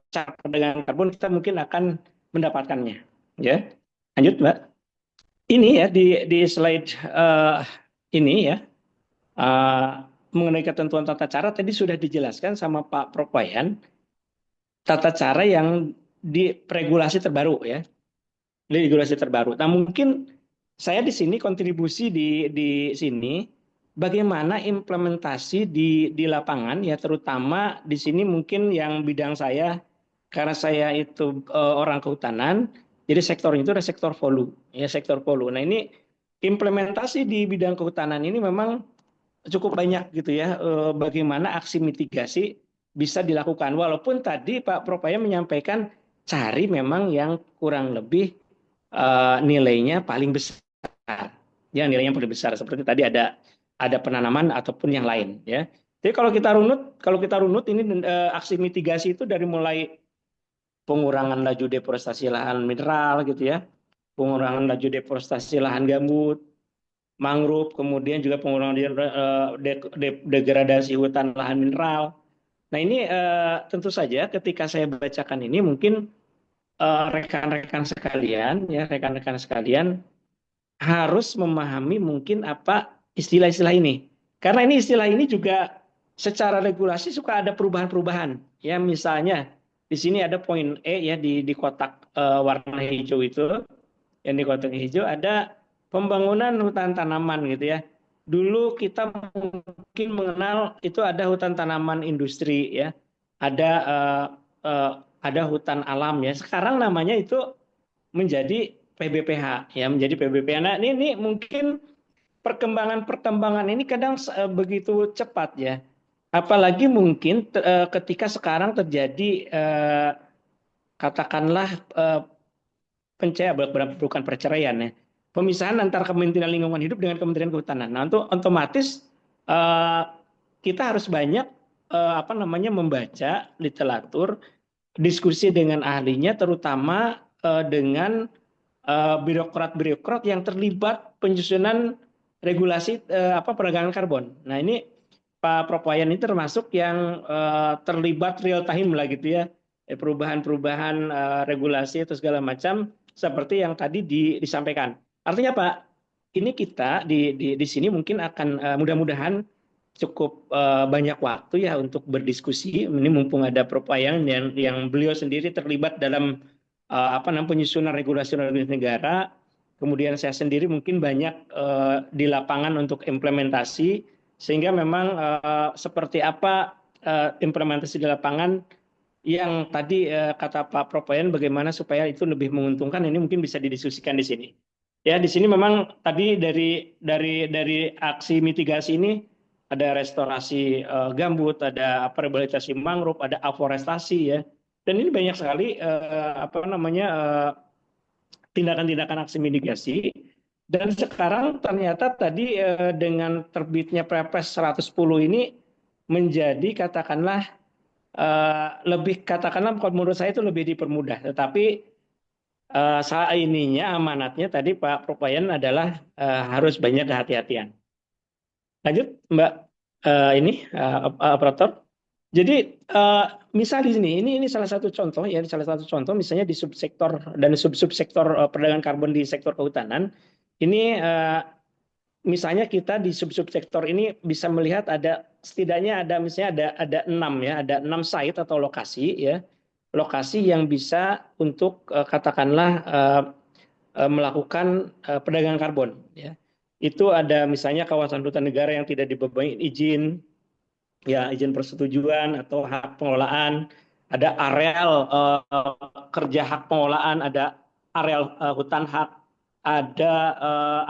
cara perdagangan karbon kita mungkin akan mendapatkannya. Ya, lanjut Mbak. Ini ya di slide ini ya mengenai ketentuan tata cara tadi sudah dijelaskan sama Pak Propayan, tata cara yang di regulasi terbaru ya, regulasi terbaru. Nah, mungkin saya di sini kontribusi di sini bagaimana implementasi di lapangan ya, terutama di sini mungkin yang bidang saya karena saya itu orang kehutanan, jadi sektornya itu ada sektor polu ya, sektor polu. Nah, ini implementasi di bidang kehutanan ini memang cukup banyak gitu ya, bagaimana aksi mitigasi bisa dilakukan. Walaupun tadi Pak Propaya menyampaikan cari memang yang kurang lebih nilainya paling besar, ya nilainya paling besar. Seperti tadi ada penanaman ataupun yang lain, ya. Jadi kalau kita runut ini aksi mitigasi itu dari mulai pengurangan laju deforestasi lahan mineral gitu ya, pengurangan laju deforestasi lahan gambut, mangrove, kemudian juga pengurangan degradasi hutan lahan mineral. Nah, ini tentu saja ketika saya bacakan ini mungkin rekan-rekan sekalian ya, rekan-rekan sekalian harus memahami mungkin apa istilah-istilah ini. Karena ini istilah ini juga secara regulasi suka ada perubahan-perubahan. Ya, misalnya di sini ada poin E ya di kotak warna hijau itu, yang di kotak hijau ada pembangunan hutan tanaman gitu ya. Dulu kita mungkin mengenal itu ada hutan tanaman industri ya, ada ada hutan alam ya. Sekarang namanya itu menjadi PBPH ya, menjadi PBPH. Nah, ini mungkin perkembangan-perkembangan ini kadang begitu cepat ya. Apalagi mungkin ketika sekarang terjadi katakanlah bukan perceraian ya, pemisahan antara Kementerian Lingkungan Hidup dengan Kementerian Kehutanan. Nah, untuk otomatis eh, kita harus banyak apa namanya membaca literatur, diskusi dengan ahlinya, terutama dengan birokrat-birokrat yang terlibat penyusunan regulasi apa perdagangan karbon. Nah, ini Pak Propoyan ini termasuk yang terlibat real time lah gitu ya, perubahan-perubahan regulasi itu segala macam seperti yang tadi disampaikan. Artinya Pak, ini kita di sini mungkin akan mudah-mudahan cukup banyak waktu ya untuk berdiskusi. Ini mumpung ada Propayang yang beliau sendiri terlibat dalam apa namanya penyusunan regulasi negara. Kemudian saya sendiri mungkin banyak di lapangan untuk implementasi, sehingga memang seperti apa implementasi di lapangan yang tadi kata Pak Propoyan bagaimana supaya itu lebih menguntungkan, ini mungkin bisa didiskusikan di sini. Ya, di sini memang tadi dari aksi mitigasi ini ada restorasi gambut, ada rehabilitasi mangrove, ada aforestasi ya. Dan ini banyak sekali apa namanya tindakan-tindakan aksi mitigasi. Dan sekarang ternyata tadi dengan terbitnya Perpres 110 ini menjadi katakanlah lebih katakanlah menurut saya itu lebih dipermudah. Tetapi saat ininya amanatnya tadi Pak Propoyan adalah harus banyak kehati-hatian. Lanjut, Mbak, operator. Jadi misal di sini, ini salah satu contoh ya, salah satu contoh misalnya di subsektor dan sub-subsektor perdagangan karbon di sektor kehutanan. Ini misalnya kita di sub-subsektor ini bisa melihat ada setidaknya ada misalnya ada 6 ya, ada 6 site atau lokasi ya, lokasi yang bisa untuk katakanlah melakukan perdagangan karbon ya. Itu ada misalnya kawasan hutan negara yang tidak dibebani izin, ya izin persetujuan atau hak pengelolaan, ada areal kerja hak pengelolaan, ada areal hutan hak, ada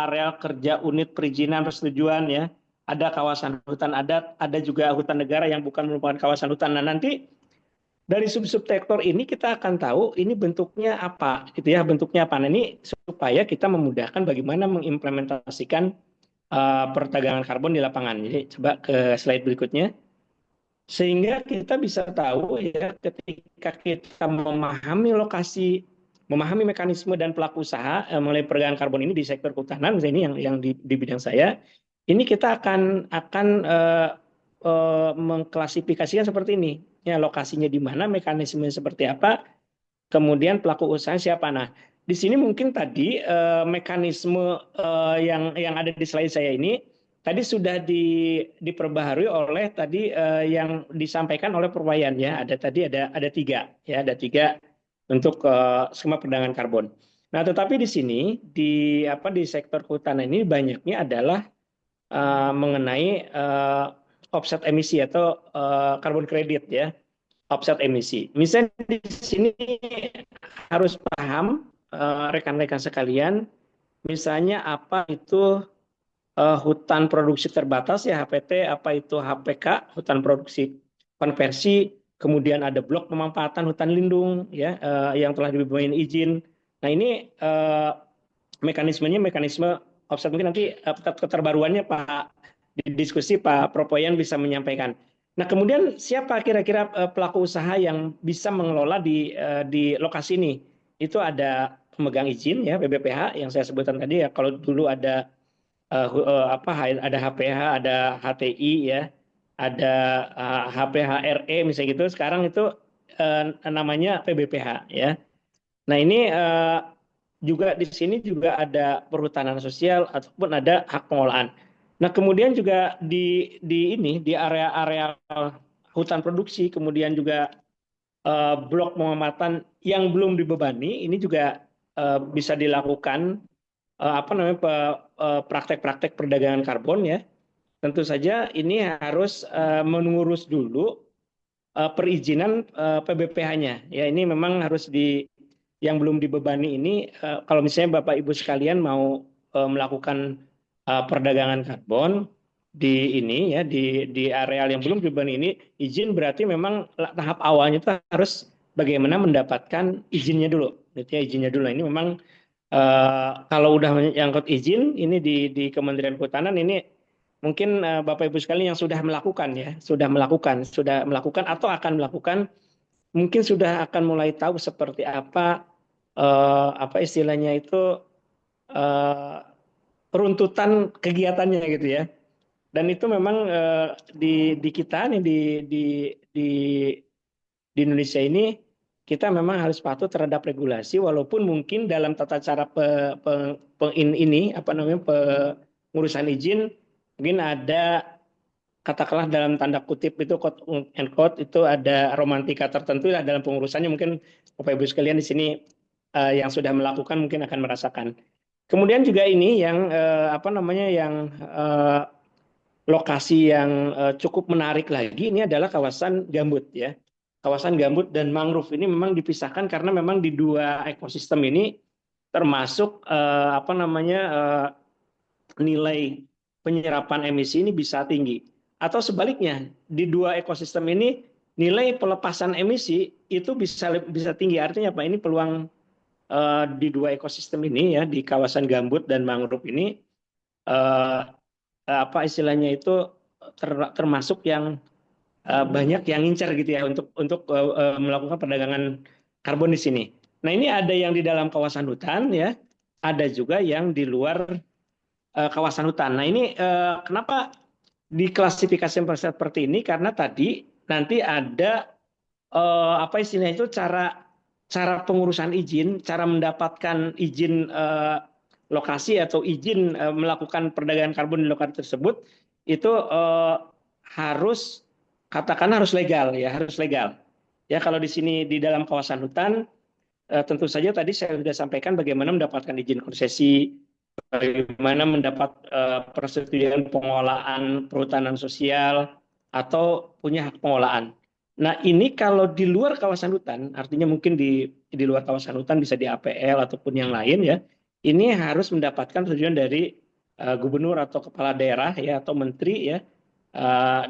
areal kerja unit perizinan persetujuan ya, ada kawasan hutan adat, ada juga hutan negara yang bukan merupakan kawasan hutan. Nah, nanti dari sub-subsektor ini kita akan tahu ini bentuknya apa gitu ya, bentuknya apa. Nah, ini supaya kita memudahkan bagaimana mengimplementasikan perdagangan karbon di lapangan. Jadi coba ke slide berikutnya. Sehingga kita bisa tahu ya ketika kita memahami lokasi, memahami mekanisme dan pelaku usaha mengenai perdagangan karbon ini di sektor kehutanan, misalnya ini yang di bidang saya, ini kita akan mengklasifikasikan seperti ini. Ya, lokasinya di mana, mekanisme seperti apa, kemudian pelaku usaha siapa. Nah, di sini mungkin tadi mekanisme yang ada di slide saya ini tadi sudah diperbaharui oleh tadi yang disampaikan oleh Perwayan ya. Ada tadi ada 3 ya, ada 3 untuk skema perdagangan karbon. Nah, tetapi di sini di sektor kehutanan ini banyaknya adalah mengenai offset emisi atau karbon kredit ya, offset emisi. Misalnya di sini harus paham rekan-rekan sekalian, misalnya apa itu hutan produksi terbatas ya HPT, apa itu HPK, hutan produksi konversi, kemudian ada blok pemanfaatan hutan lindung ya yang telah diberi izin. Nah, ini mekanismenya mekanisme offset, mungkin nanti keterbaruannya Pak di diskusi Pak Propoyan bisa menyampaikan. Nah, kemudian siapa kira-kira pelaku usaha yang bisa mengelola di lokasi ini? Itu ada pemegang izin ya BBPH yang saya sebutkan tadi ya. Kalau dulu ada ada HPH, ada HTI ya, ada HPHRE misalnya gitu. Sekarang itu namanya PBPH ya. Nah, ini juga di sini juga ada perhutanan sosial ataupun ada hak pengelolaan. Nah, kemudian juga di area-area hutan produksi, kemudian juga blok pengamatan yang belum dibebani, ini juga bisa dilakukan praktek-praktek perdagangan karbon ya. Tentu saja ini harus mengurus dulu perizinan PBPH-nya. Ya, ini memang harus yang belum dibebani ini kalau misalnya Bapak Ibu sekalian mau melakukan perdagangan karbon di ini ya di areal yang belum dibebani ini, izin berarti memang tahap awalnya itu harus bagaimana mendapatkan izinnya dulu. Gitu ya, izinnya dulu. Ini memang kalau udah menyangkut izin ini di Kementerian Kehutanan ini mungkin Bapak Ibu sekalian yang sudah melakukan ya, sudah melakukan atau akan melakukan, mungkin sudah akan mulai tahu seperti apa istilahnya itu eh, runtutan kegiatannya gitu ya. Dan itu memang di kita nih di di Indonesia ini kita memang harus patuh terhadap regulasi walaupun mungkin dalam tata cara ini apa namanya pengurusan izin mungkin ada katakanlah dalam tanda kutip itu quote and quote itu ada romantika tertentu lah dalam pengurusannya, mungkin Bapak Ibu sekalian di sini yang sudah melakukan mungkin akan merasakan. Kemudian juga ini yang apa namanya yang lokasi yang cukup menarik lagi ini adalah kawasan gambut ya. Kawasan gambut dan mangrove ini memang dipisahkan karena memang di dua ekosistem ini termasuk apa namanya nilai penyerapan emisi ini bisa tinggi. Atau sebaliknya, di dua ekosistem ini nilai pelepasan emisi itu bisa tinggi. Artinya apa? Ini peluang di dua ekosistem ini ya, di kawasan gambut dan mangrove ini apa istilahnya itu termasuk yang banyak yang ngincer gitu ya untuk melakukan perdagangan karbon di sini. Nah, ini ada yang di dalam kawasan hutan ya, ada juga yang di luar kawasan hutan. Nah, ini kenapa diklasifikasi seperti ini karena tadi nanti ada apa istilahnya itu cara pengurusan izin, cara mendapatkan izin lokasi atau izin melakukan perdagangan karbon di lokasi tersebut itu harus katakan harus legal ya, harus legal. Ya kalau di sini di dalam kawasan hutan tentu saja tadi saya sudah sampaikan bagaimana mendapatkan izin konsesi, bagaimana mendapat persetujuan pengelolaan perhutanan sosial atau punya hak pengelolaan. Nah, ini kalau di luar kawasan hutan, artinya mungkin di luar kawasan hutan bisa di APL ataupun yang lain ya. Ini harus mendapatkan persetujuan dari gubernur atau kepala daerah ya atau menteri ya.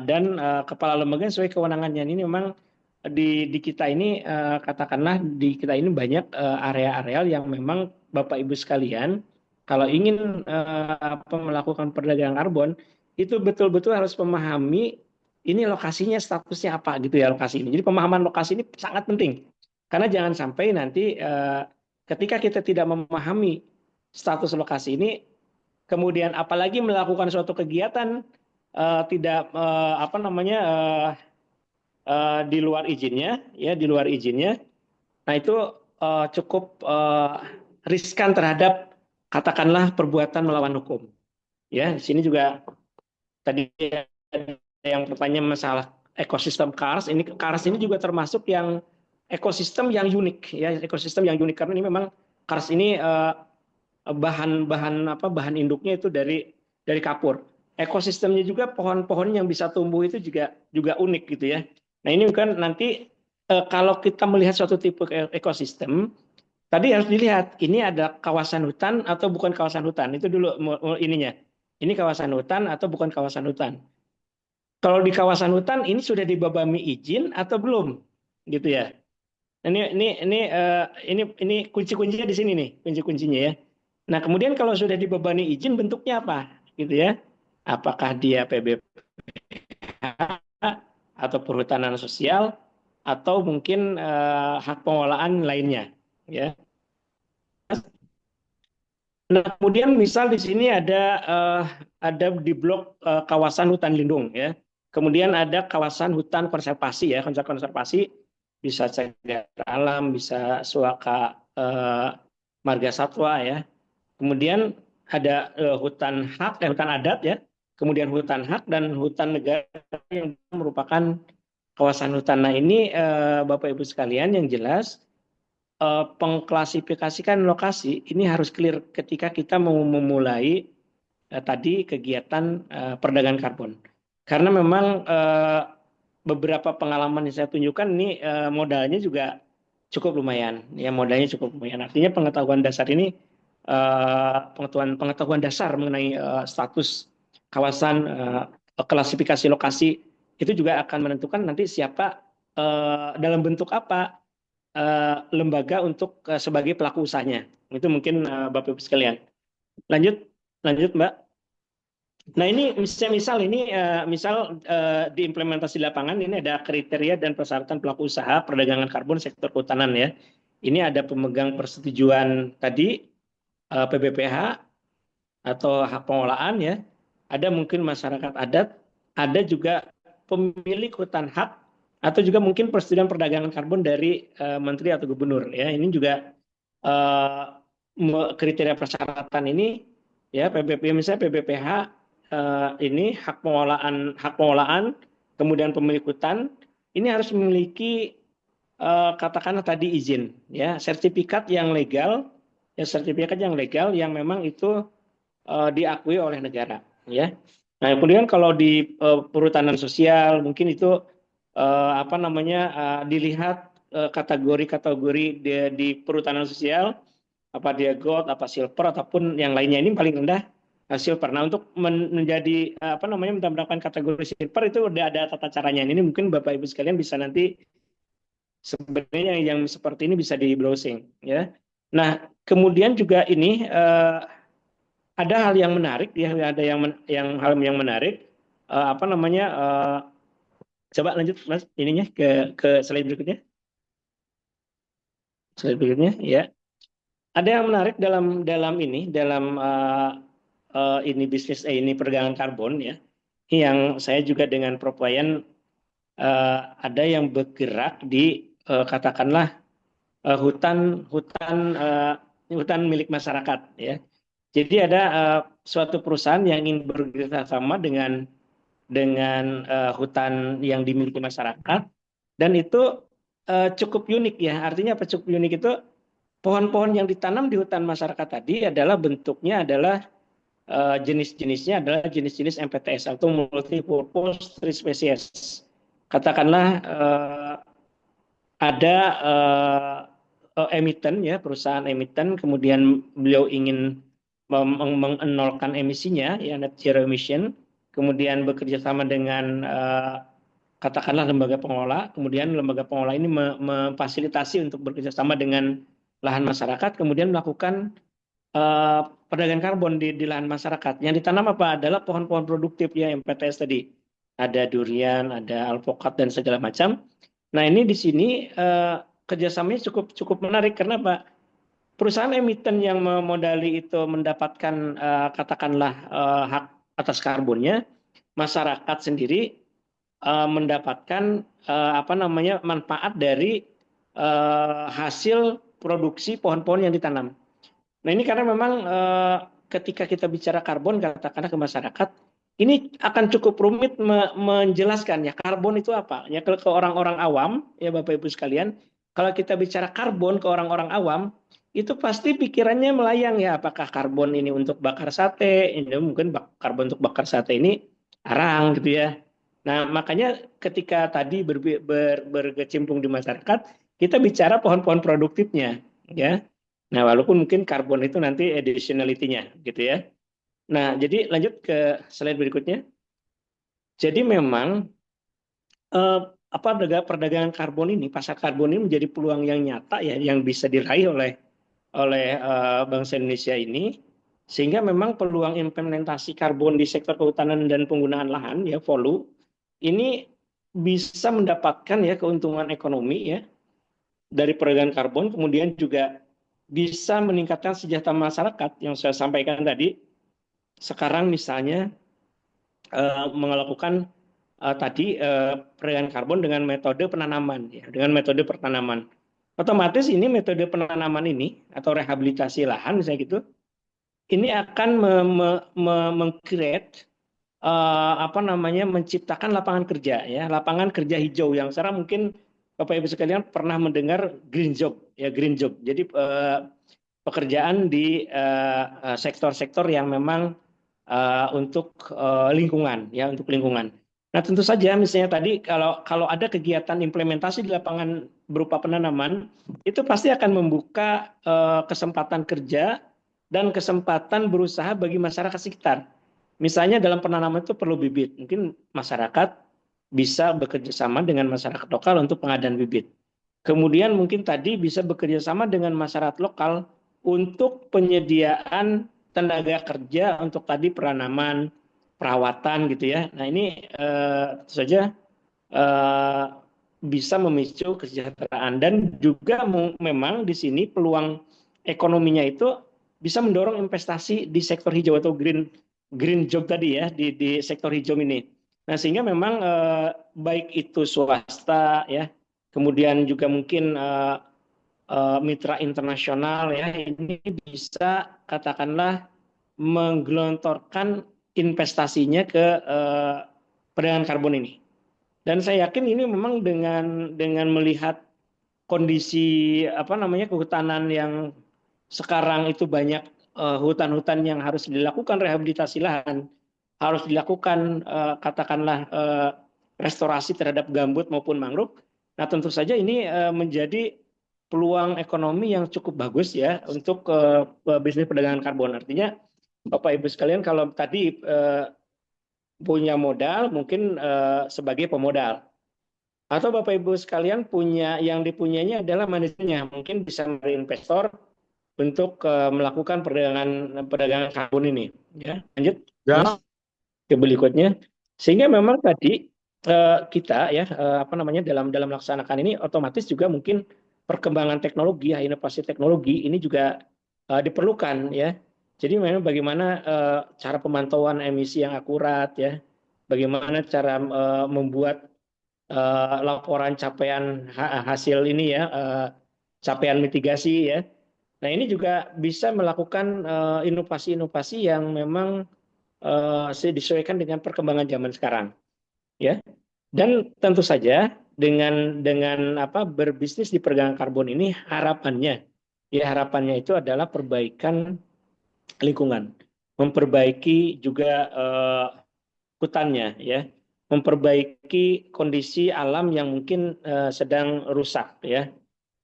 Dan kepala lembaga sesuai kewenangannya. Ini memang di kita ini katakanlah di kita ini banyak area-area yang memang Bapak Ibu sekalian kalau ingin melakukan perdagangan karbon itu betul-betul harus memahami ini lokasinya statusnya apa gitu ya lokasi ini. Jadi pemahaman lokasi ini sangat penting karena jangan sampai nanti ketika kita tidak memahami status lokasi ini kemudian apalagi melakukan suatu kegiatan tidak apa namanya di luar izinnya ya di luar izinnya. Nah itu cukup riskan terhadap katakanlah perbuatan melawan hukum. Ya, di sini juga tadi yang pertanyaan masalah ekosistem Kars. Ini Kars ini juga termasuk yang ekosistem yang unik ya, ekosistem yang unik karena ini memang Kars ini bahan induknya itu dari kapur. Ekosistemnya juga pohon-pohon yang bisa tumbuh itu juga unik gitu ya. Nah, ini kan nanti kalau kita melihat suatu tipe ekosistem tadi harus dilihat ini ada kawasan hutan atau bukan kawasan hutan. Itu dulu ininya. Ini kawasan hutan atau bukan kawasan hutan. Kalau di kawasan hutan ini sudah dibebani izin atau belum? Gitu ya. Ini kunci-kuncinya di sini nih, kunci-kuncinya ya. Nah, kemudian kalau sudah dibebani izin bentuknya apa? Gitu ya. Apakah dia PBPH atau perhutanan sosial atau mungkin hak pengelolaan lainnya ya. Nah, kemudian misal di sini ada di blok kawasan hutan lindung ya. Kemudian ada kawasan hutan konservasi ya, konservasi bisa cagar alam, bisa suaka marga satwa ya. Kemudian ada hutan hak, hutan adat ya. Kemudian hutan hak dan hutan negara yang merupakan kawasan hutan. Nah ini Bapak Ibu sekalian yang jelas pengklasifikasikan lokasi ini harus clear ketika kita mau memulai tadi kegiatan perdagangan karbon. Karena memang beberapa pengalaman yang saya tunjukkan ini modalnya juga cukup lumayan. Ya modalnya cukup lumayan. Artinya pengetahuan dasar ini pengetahuan dasar mengenai status kawasan klasifikasi lokasi itu juga akan menentukan nanti siapa dalam bentuk apa lembaga untuk sebagai pelaku usahanya. Itu mungkin Bapak Ibu sekalian. Lanjut, lanjut Mbak. Nah ini misal ini di implementasi lapangan ini ada kriteria dan persyaratan pelaku usaha perdagangan karbon sektor kehutanan ya. Ini ada pemegang persetujuan tadi PBPH atau hak pengelolaan ya. Ada mungkin masyarakat adat, ada juga pemilik hutan hak atau juga mungkin persetujuan perdagangan karbon dari menteri atau gubernur ya. Ini juga kriteria persyaratan ini ya misalnya PBPH ini hak pengelolaan kemudian pemilik hutan ini harus memiliki katakanlah tadi izin ya sertifikat yang legal yang memang itu diakui oleh negara ya. Nah kemudian kalau di perhutanan sosial mungkin itu dilihat kategori-kategori di perhutanan sosial apa dia gold apa silver ataupun yang lainnya ini paling rendah silver. Nah untuk menjadi mendapatkan kategori silver itu udah ada tata caranya. Ini mungkin Bapak Ibu sekalian bisa nanti sebenarnya yang seperti ini bisa di browsing ya. Nah kemudian juga ini ada hal yang menarik ya ada hal yang menarik coba lanjut Mas ininya ke slide berikutnya. Slide berikutnya ya. Ada yang menarik dalam ini bisnis ini perdagangan karbon ya. yang saya juga dengan Prof. Wayan ada yang bergerak di katakanlah hutan milik masyarakat ya. Jadi ada suatu perusahaan yang ingin bekerjasama dengan hutan yang dimiliki masyarakat, dan itu cukup unik ya. Artinya apa cukup unik itu? Pohon-pohon yang ditanam di hutan masyarakat tadi adalah bentuknya adalah jenis-jenisnya adalah jenis-jenis MPTS atau multipurpose tree species. Katakanlah ada emiten ya, perusahaan emiten, kemudian beliau ingin mengenolkan emisinya ya, net zero emission, kemudian bekerja sama dengan katakanlah lembaga pengelola, kemudian lembaga pengelola ini memfasilitasi untuk bekerja sama dengan lahan masyarakat, kemudian melakukan perdagangan karbon di lahan masyarakat. Yang ditanam apa adalah pohon-pohon produktif ya, MPTS tadi. Ada durian, ada alpukat dan segala macam. Nah ini di sini kerjasamanya cukup menarik karena Pak, perusahaan emiten yang memodali itu mendapatkan katakanlah hak atas karbonnya, masyarakat sendiri mendapatkan manfaat dari hasil produksi pohon-pohon yang ditanam. Nah ini karena memang ketika kita bicara karbon katakanlah ke masyarakat, ini akan cukup rumit menjelaskan ya karbon itu apa. Ya ke orang-orang awam ya Bapak Ibu sekalian, kalau kita bicara karbon ke orang-orang awam, itu pasti pikirannya melayang ya, apakah karbon ini untuk bakar sate, ini mungkin karbon untuk bakar sate ini arang gitu ya. Nah makanya ketika tadi berkecimpung di masyarakat, kita bicara pohon-pohon produktifnya ya. Nah walaupun mungkin karbon itu nanti additionality-nya gitu ya. Nah, jadi lanjut ke slide berikutnya. Jadi memang perdagangan karbon ini, pasar karbon ini menjadi peluang yang nyata ya, yang bisa diraih oleh bangsa Indonesia ini, sehingga memang peluang implementasi karbon di sektor kehutanan dan penggunaan lahan ya, VOLU, ini bisa mendapatkan ya keuntungan ekonomi ya dari perdagangan karbon, kemudian juga bisa meningkatkan sejahtera masyarakat yang saya sampaikan tadi. Sekarang misalnya melakukan perdagangan karbon dengan metode penanaman ya, dengan metode pertanaman. Otomatis ini metode penanaman ini atau rehabilitasi lahan misalnya gitu, ini akan meng-create menciptakan lapangan kerja ya, lapangan kerja hijau yang sekarang mungkin Bapak Ibu sekalian pernah mendengar green job ya, green job. Jadi pekerjaan di sektor-sektor yang memang untuk lingkungan ya, untuk lingkungan. Nah tentu saja misalnya tadi kalau ada kegiatan implementasi di lapangan berupa penanaman, itu pasti akan membuka kesempatan kerja dan kesempatan berusaha bagi masyarakat sekitar. Misalnya dalam penanaman itu perlu bibit, mungkin masyarakat bisa bekerja sama dengan masyarakat lokal untuk pengadaan bibit. Kemudian mungkin tadi bisa bekerja sama dengan masyarakat lokal untuk penyediaan tenaga kerja untuk tadi penanaman, perawatan gitu ya. Nah ini tentu saja bisa memicu kesejahteraan, dan juga memang di sini peluang ekonominya itu bisa mendorong investasi di sektor hijau atau green job tadi ya, di sektor hijau ini. Nah sehingga memang baik itu swasta ya, kemudian juga mungkin mitra internasional ya, ini bisa katakanlah menggelontorkan investasinya ke perdagangan karbon ini. Dan saya yakin ini memang dengan melihat kondisi kehutanan yang sekarang itu banyak hutan-hutan yang harus dilakukan rehabilitasi lahan, harus dilakukan katakanlah restorasi terhadap gambut maupun mangrove. Nah tentu saja ini menjadi peluang ekonomi yang cukup bagus ya untuk bisnis perdagangan karbon. Artinya Bapak Ibu sekalian kalau tadi punya modal mungkin sebagai pemodal, atau Bapak Ibu sekalian punya yang dipunyainya adalah manajemennya, mungkin bisa dari investor untuk melakukan perdagangan karbon ini ya. Lanjut Mas ke berikutnya. Sehingga memang tadi kita ya dalam melaksanakan ini otomatis juga mungkin perkembangan teknologi ya, inovasi teknologi ini juga diperlukan ya. Jadi memang bagaimana cara pemantauan emisi yang akurat ya, bagaimana cara membuat laporan capaian hasil ini ya, capaian mitigasi ya. Nah ini juga bisa melakukan inovasi-inovasi yang memang disesuaikan dengan perkembangan zaman sekarang ya. Dan tentu saja dengan apa berbisnis di perdagangan karbon ini harapannya itu adalah perbaikan lingkungan, memperbaiki juga hutannya ya, memperbaiki kondisi alam yang mungkin sedang rusak ya.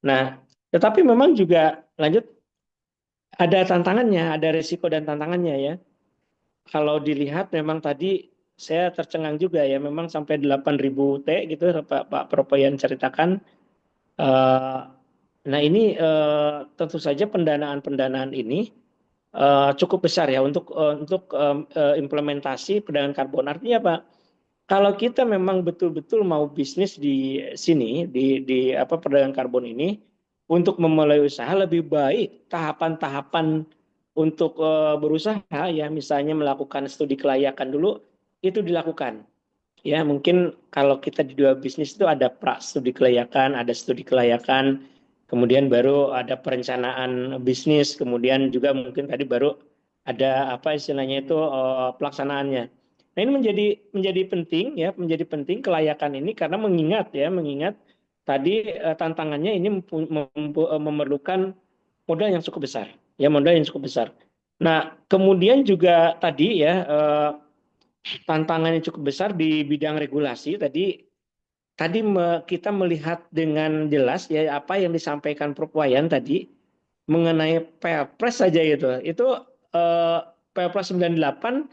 Nah, tetapi memang juga lanjut ada tantangannya, ada risiko dan tantangannya ya. Kalau dilihat memang tadi saya tercengang juga ya, memang sampai 8.000 T gitu Pak Propoyan ceritakan. Nah ini tentu saja pendanaan ini cukup besar ya untuk implementasi perdagangan karbon. Artinya apa? Kalau kita memang betul-betul mau bisnis di sini di apa perdagangan karbon ini untuk memulai usaha lebih baik tahapan-tahapan untuk berusaha ya misalnya melakukan studi kelayakan dulu itu dilakukan. Ya, mungkin kalau kita di dua bisnis itu ada pra studi kelayakan, ada studi kelayakan, kemudian baru ada perencanaan bisnis, kemudian juga mungkin tadi baru ada apa istilahnya itu pelaksanaannya. Nah, ini menjadi penting ya, menjadi penting kelayakan ini karena mengingat tadi tantangannya ini memerlukan modal yang cukup besar, ya modal yang cukup besar. Nah, kemudian juga tadi ya tantangan yang cukup besar di bidang regulasi tadi kita melihat dengan jelas ya apa yang disampaikan Prof. Wayan tadi mengenai Perpres saja itu Perpres 98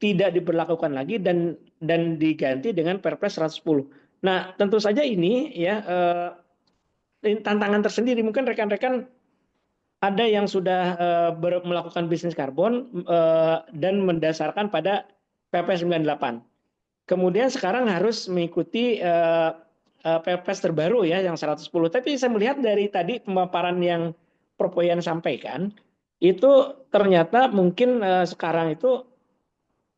tidak diberlakukan lagi dan diganti dengan Perpres 110. Nah, tentu saja ini ya tantangan tersendiri. Mungkin rekan-rekan ada yang sudah melakukan bisnis karbon dan mendasarkan pada PP 98. Kemudian sekarang harus mengikuti Perpres terbaru ya yang 110. Tapi saya melihat dari tadi pemaparan yang Propoyan sampaikan itu ternyata mungkin sekarang itu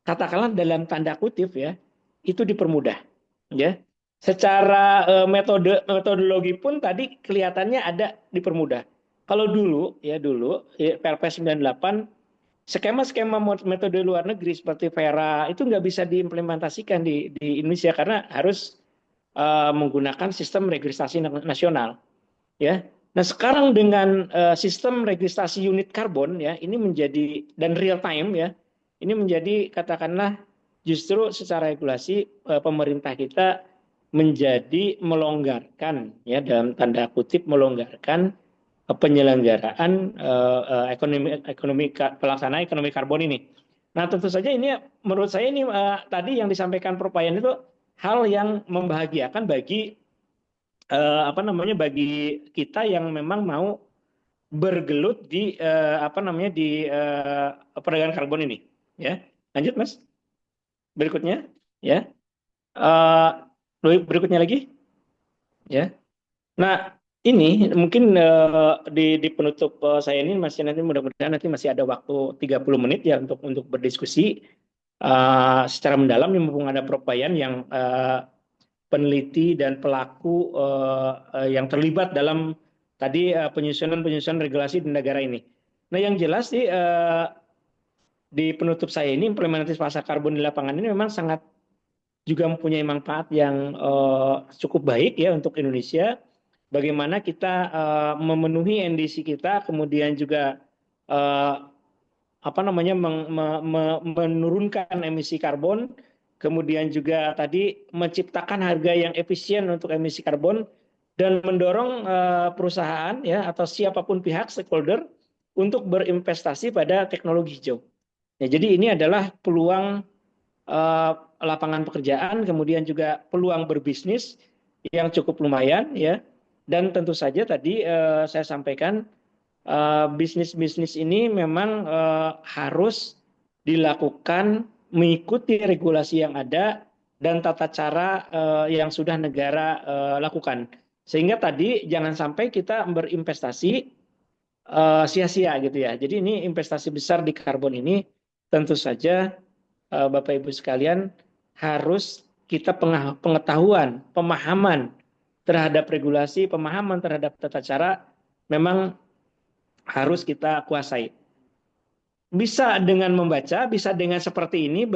katakanlah dalam tanda kutip ya itu dipermudah ya. Secara metodologi pun tadi kelihatannya ada dipermudah. Kalau dulu Perpres 98 skema-skema metode luar negeri seperti Vera itu nggak bisa diimplementasikan di Indonesia karena harus menggunakan sistem registrasi nasional ya. Nah, sekarang dengan sistem registrasi unit karbon ya, ini menjadi dan real time ya. Ini menjadi katakanlah justru secara regulasi pemerintah kita menjadi melonggarkan ya dalam tanda kutip melonggarkan penyelenggaraan pelaksanaan ekonomi karbon ini. Nah, tentu saja ini menurut saya ini tadi yang disampaikan Prof. Wayan itu hal yang membahagiakan bagi bagi kita yang memang mau bergelut di perdagangan karbon ini ya. Lanjut Mas. Berikutnya ya. Berikutnya lagi ya. Nah, ini mungkin di penutup saya ini masih nanti mudah-mudahan nanti masih ada waktu 30 menit ya untuk berdiskusi secara mendalam mumpung ada Prof. Wayan yang peneliti dan pelaku yang terlibat dalam tadi penyusunan regulasi di negara ini. Nah, yang jelas sih di penutup saya ini implementasi pasar karbon di lapangan ini memang sangat juga mempunyai manfaat yang cukup baik ya untuk Indonesia. Bagaimana kita memenuhi NDC kita, kemudian juga menurunkan emisi karbon, kemudian juga tadi menciptakan harga yang efisien untuk emisi karbon dan mendorong perusahaan ya atau siapapun pihak stakeholder untuk berinvestasi pada teknologi hijau. Ya, jadi ini adalah peluang lapangan pekerjaan, kemudian juga peluang berbisnis yang cukup lumayan ya. Dan tentu saja tadi saya sampaikan bisnis-bisnis ini memang harus dilakukan mengikuti regulasi yang ada dan tata cara yang sudah negara lakukan. Sehingga tadi jangan sampai kita berinvestasi sia-sia gitu ya. Jadi ini investasi besar di karbon ini tentu saja Bapak Ibu sekalian harus kita pengetahuan, pemahaman terhadap regulasi, pemahaman terhadap tata cara memang harus kita kuasai. Bisa dengan membaca, bisa dengan seperti ini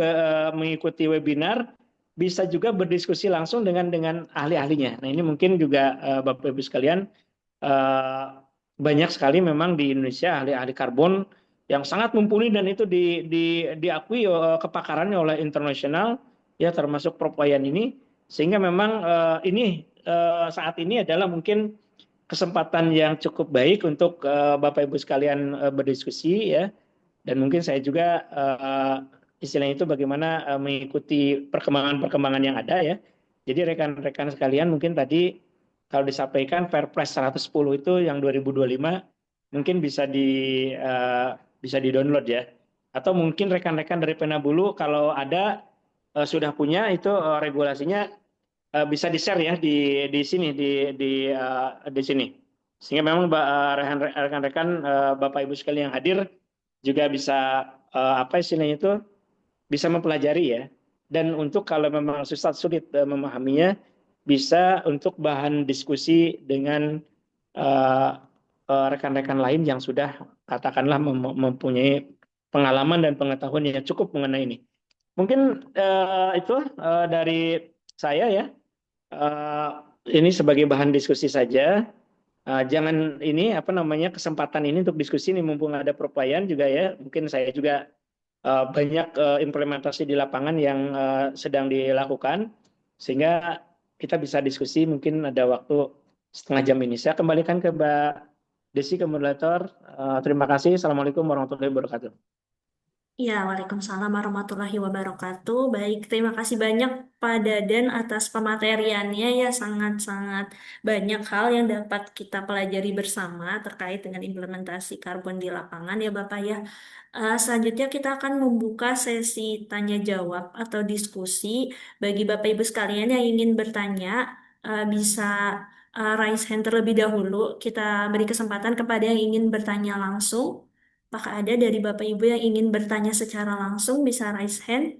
mengikuti webinar, bisa juga berdiskusi langsung dengan ahli-ahlinya. Nah, ini mungkin juga Bapak Ibu sekalian banyak sekali memang di Indonesia ahli-ahli karbon yang sangat mumpuni dan itu diakui kepakarannya oleh internasional ya termasuk Propoyan ini sehingga memang ini saat ini adalah mungkin kesempatan yang cukup baik untuk Bapak Ibu sekalian berdiskusi ya dan mungkin saya juga istilahnya itu bagaimana mengikuti perkembangan-perkembangan yang ada ya. Jadi rekan-rekan sekalian mungkin tadi kalau disampaikan Perpres 110 itu yang 2025 mungkin bisa di-download ya. Atau mungkin rekan-rekan dari Penabulu kalau ada sudah punya itu regulasinya bisa di-share ya di sini di sini. Sehingga memang rekan-rekan Bapak Ibu sekalian yang hadir juga bisa apa istilahnya itu bisa mempelajari ya. Dan untuk kalau memang sulit memahaminya bisa untuk bahan diskusi dengan rekan-rekan lain yang sudah katakanlah mempunyai pengalaman dan pengetahuan yang cukup mengenai ini. Mungkin itu dari saya ya. Ini sebagai bahan diskusi saja. Jangan ini apa namanya kesempatan ini untuk diskusi ini mumpung ada Propoyan juga ya. Mungkin saya juga banyak implementasi di lapangan yang sedang dilakukan sehingga kita bisa diskusi mungkin ada waktu setengah jam ini. Saya kembalikan ke Mbak Desi ke moderator. Terima kasih. Assalamualaikum warahmatullahi wabarakatuh. Ya, Waalaikumsalam warahmatullahi wabarakatuh. Baik, terima kasih banyak Pak Dadan atas pemateriannya ya sangat-sangat banyak hal yang dapat kita pelajari bersama terkait dengan implementasi karbon di lapangan ya Bapak ya. Selanjutnya kita akan membuka sesi tanya jawab atau diskusi bagi Bapak Ibu sekalian yang ingin bertanya bisa raise hand terlebih dahulu. Kita beri kesempatan kepada yang ingin bertanya langsung. Apakah ada dari Bapak Ibu yang ingin bertanya secara langsung bisa raise hand?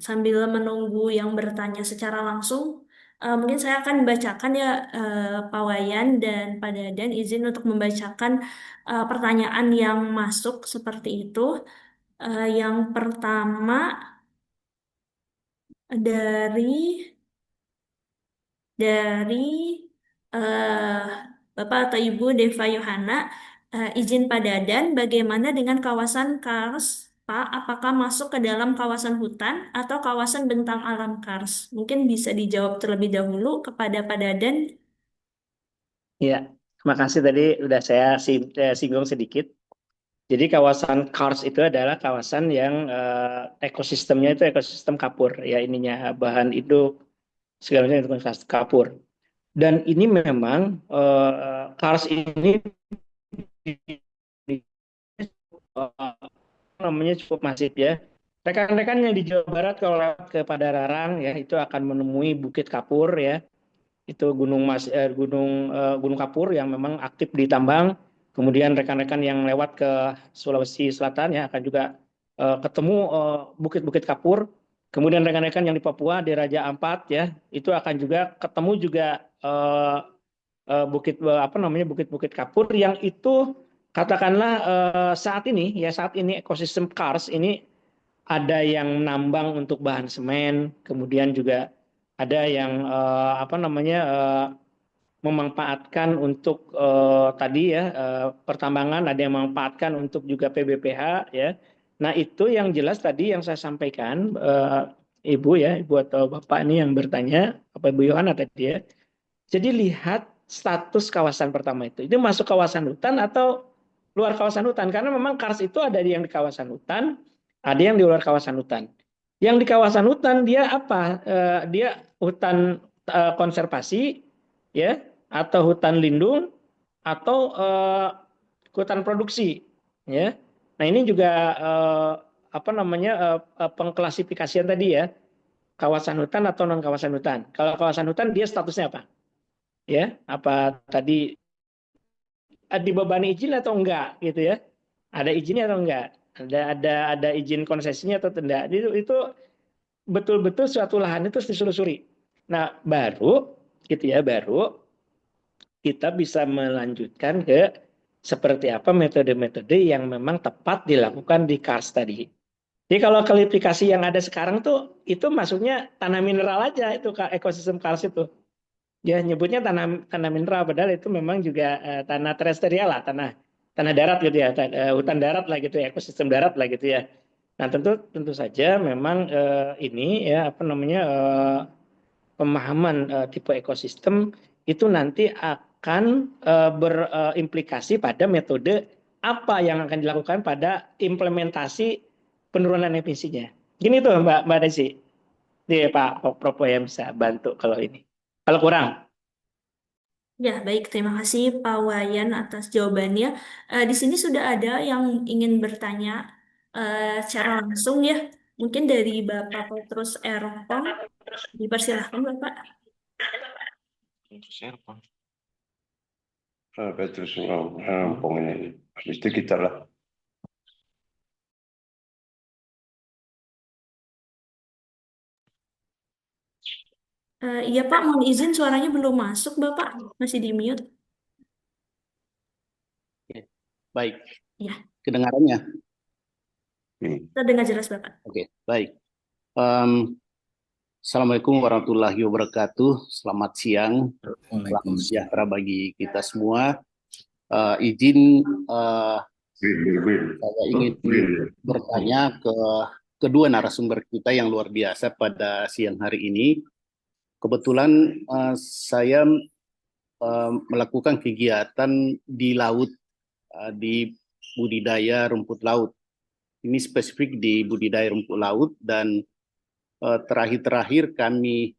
Sambil menunggu yang bertanya secara langsung, mungkin saya akan bacakan ya Pak Wayan dan Pak Dadan izin untuk membacakan pertanyaan yang masuk seperti itu. Yang pertama dari dari eh, Bapak atau Ibu Deva Yohana, izin Pak Dadan, bagaimana dengan kawasan Kars, Pak? Apakah masuk ke dalam kawasan hutan atau kawasan bentang alam Kars? Mungkin bisa dijawab terlebih dahulu kepada Pak Dadan. Ya, terima kasih tadi sudah saya singgung sedikit. Jadi kawasan Kars itu adalah kawasan yang ekosistemnya itu ekosistem kapur ya ininya bahan hidup segala macam itu kapur. Dan ini memang Kars ini namanya cukup masif ya. Rekan-rekan yang di Jawa Barat kalau lewat ke Padararang ya itu akan menemui Bukit Kapur ya. Itu gunung kapur yang memang aktif ditambang. Kemudian rekan-rekan yang lewat ke Sulawesi Selatan ya akan juga ketemu bukit-bukit kapur. Kemudian rekan-rekan yang di Papua di Raja Ampat ya itu akan juga ketemu juga bukit-bukit kapur yang itu katakanlah saat ini ekosistem Kars ini ada yang nambang untuk bahan semen, kemudian juga ada yang memanfaatkan untuk tadi ya pertambangan, ada yang memanfaatkan untuk juga PBPH ya. Nah itu yang jelas tadi yang saya sampaikan Ibu atau Bapak ini yang bertanya, apa Ibu Yohana tadi ya. Jadi lihat status kawasan pertama itu masuk kawasan hutan atau luar kawasan hutan karena memang Kars itu ada yang di kawasan hutan, ada yang di luar kawasan hutan. Yang di kawasan hutan dia apa? Dia hutan konservasi ya atau hutan lindung atau hutan produksi ya. Nah, ini juga pengklasifikasian tadi ya. Kawasan hutan atau non kawasan hutan. Kalau kawasan hutan dia statusnya apa? Ya, apa tadi dibebani izin atau enggak gitu ya? Ada izinnya atau enggak? ada izin konsesinya atau tidak. Itu betul-betul suatu lahan itu ditelusuri. Nah, baru kita bisa melanjutkan ke seperti apa metode-metode yang memang tepat dilakukan di KARS tadi. Jadi kalau kualifikasi yang ada sekarang tuh itu masuknya tanah mineral aja itu ekosistem KARS itu. Ya nyebutnya tanah mineral padahal itu memang juga tanah terestrial lah, tanah darat gitu ya, hutan darat lah gitu ya, ekosistem darat lah gitu ya. Nah, tentu saja memang ini ya apa namanya pemahaman tipe ekosistem itu nanti akan berimplikasi pada metode apa yang akan dilakukan pada implementasi penurunan emisinya. Gini tuh Mbak Desi. Dia Pak Propo yang bisa bantu kalau ini. Kalau kurang. Ya, baik. Terima kasih Pak Wayan atas jawabannya. Di sini sudah ada yang ingin bertanya secara langsung ya. Mungkin dari Bapak Petrus Erpong. Dipersilahkan Bapak. Petrus Erpong ini. Habis itu kita lah. Iya Pak, mohon izin suaranya belum masuk Bapak. Masih di mute. Baik, Ya, kedengarannya. kita dengar jelas Bapak. Oke, baik. Assalamualaikum warahmatullahi wabarakatuh. Selamat siang, selamat sejahtera bagi kita semua. Izin saya ingin bertanya ke kedua narasumber kita yang luar biasa pada siang hari ini. Kebetulan saya melakukan kegiatan di laut, di budidaya rumput laut. Ini spesifik di budidaya rumput laut dan terakhir-terakhir kami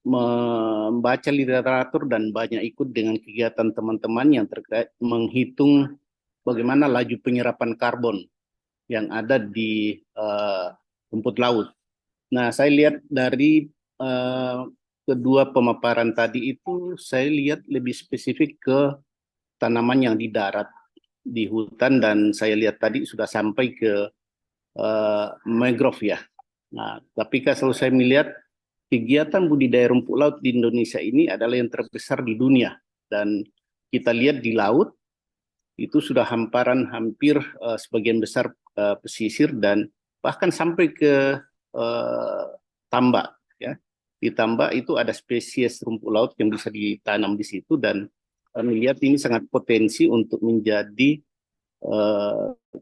membaca literatur dan banyak ikut dengan kegiatan teman-teman yang terkait menghitung bagaimana laju penyerapan karbon yang ada di rumput laut. Nah, saya lihat dari kedua pemaparan tadi itu, saya lihat lebih spesifik ke tanaman yang di darat, di hutan, dan saya lihat tadi sudah sampai ke mangrove ya. Nah, tapi kalau saya melihat kegiatan budidaya rumput laut di Indonesia ini adalah yang terbesar di dunia, dan kita lihat di laut itu sudah hampir sebagian besar pesisir dan bahkan sampai ke tambak ya. Di tambak itu ada spesies rumput laut yang bisa ditanam di situ, dan kami lihat ini sangat potensi untuk menjadi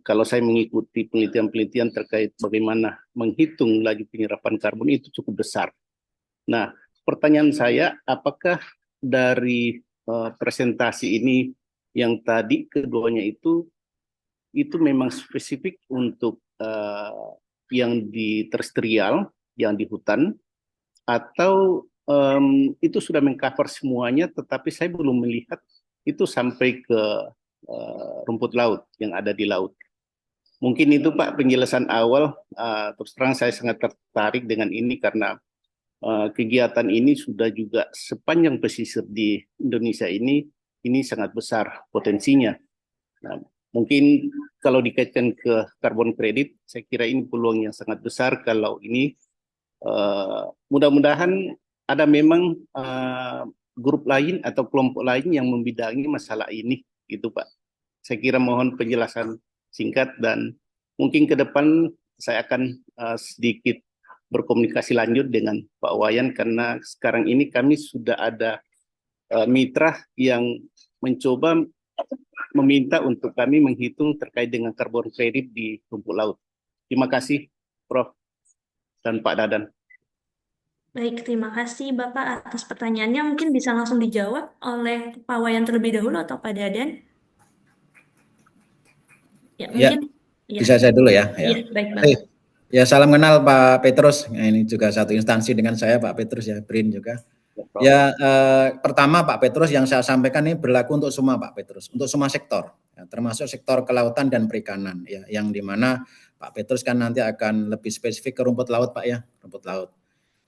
kalau saya mengikuti penelitian-penelitian terkait bagaimana menghitung laju penyerapan karbon itu cukup besar. Nah, pertanyaan saya, apakah dari presentasi ini yang tadi keduanya itu memang spesifik untuk yang di terestrial, yang di hutan, atau itu sudah mengcover semuanya, tetapi saya belum melihat itu sampai ke rumput laut yang ada di laut. Mungkin itu Pak penjelasan awal. Terus terang saya sangat tertarik dengan ini karena kegiatan ini sudah juga sepanjang pesisir di Indonesia ini sangat besar potensinya. Nah, mungkin kalau dikaitkan ke karbon kredit, saya kira ini peluang yang sangat besar kalau ini mudah-mudahan ada memang grup lain atau kelompok lain yang membidangi masalah ini, gitu Pak. Saya kira mohon penjelasan singkat dan mungkin ke depan saya akan sedikit berkomunikasi lanjut dengan Pak Wayan karena sekarang ini kami sudah ada mitra yang mencoba meminta untuk kami menghitung terkait dengan karbon kredit di rumput laut. Terima kasih Prof. dan Pak Dadan. Baik, terima kasih Bapak atas pertanyaannya. Mungkin bisa langsung dijawab oleh Pak Wayan terlebih dahulu atau Pak Dadan. Ya, mungkin. Ya. Bisa saya dulu ya. Iya, baik Bapak. Ya, salam kenal Pak Petrus. Nah, ini juga satu instansi dengan saya Pak Petrus ya, BRIN juga. Ya, pertama Pak Petrus yang saya sampaikan ini berlaku untuk semua Pak Petrus, untuk semua sektor, ya, termasuk sektor kelautan dan perikanan, ya, yang dimana Pak Petrus kan nanti akan lebih spesifik ke rumput laut Pak ya, rumput laut.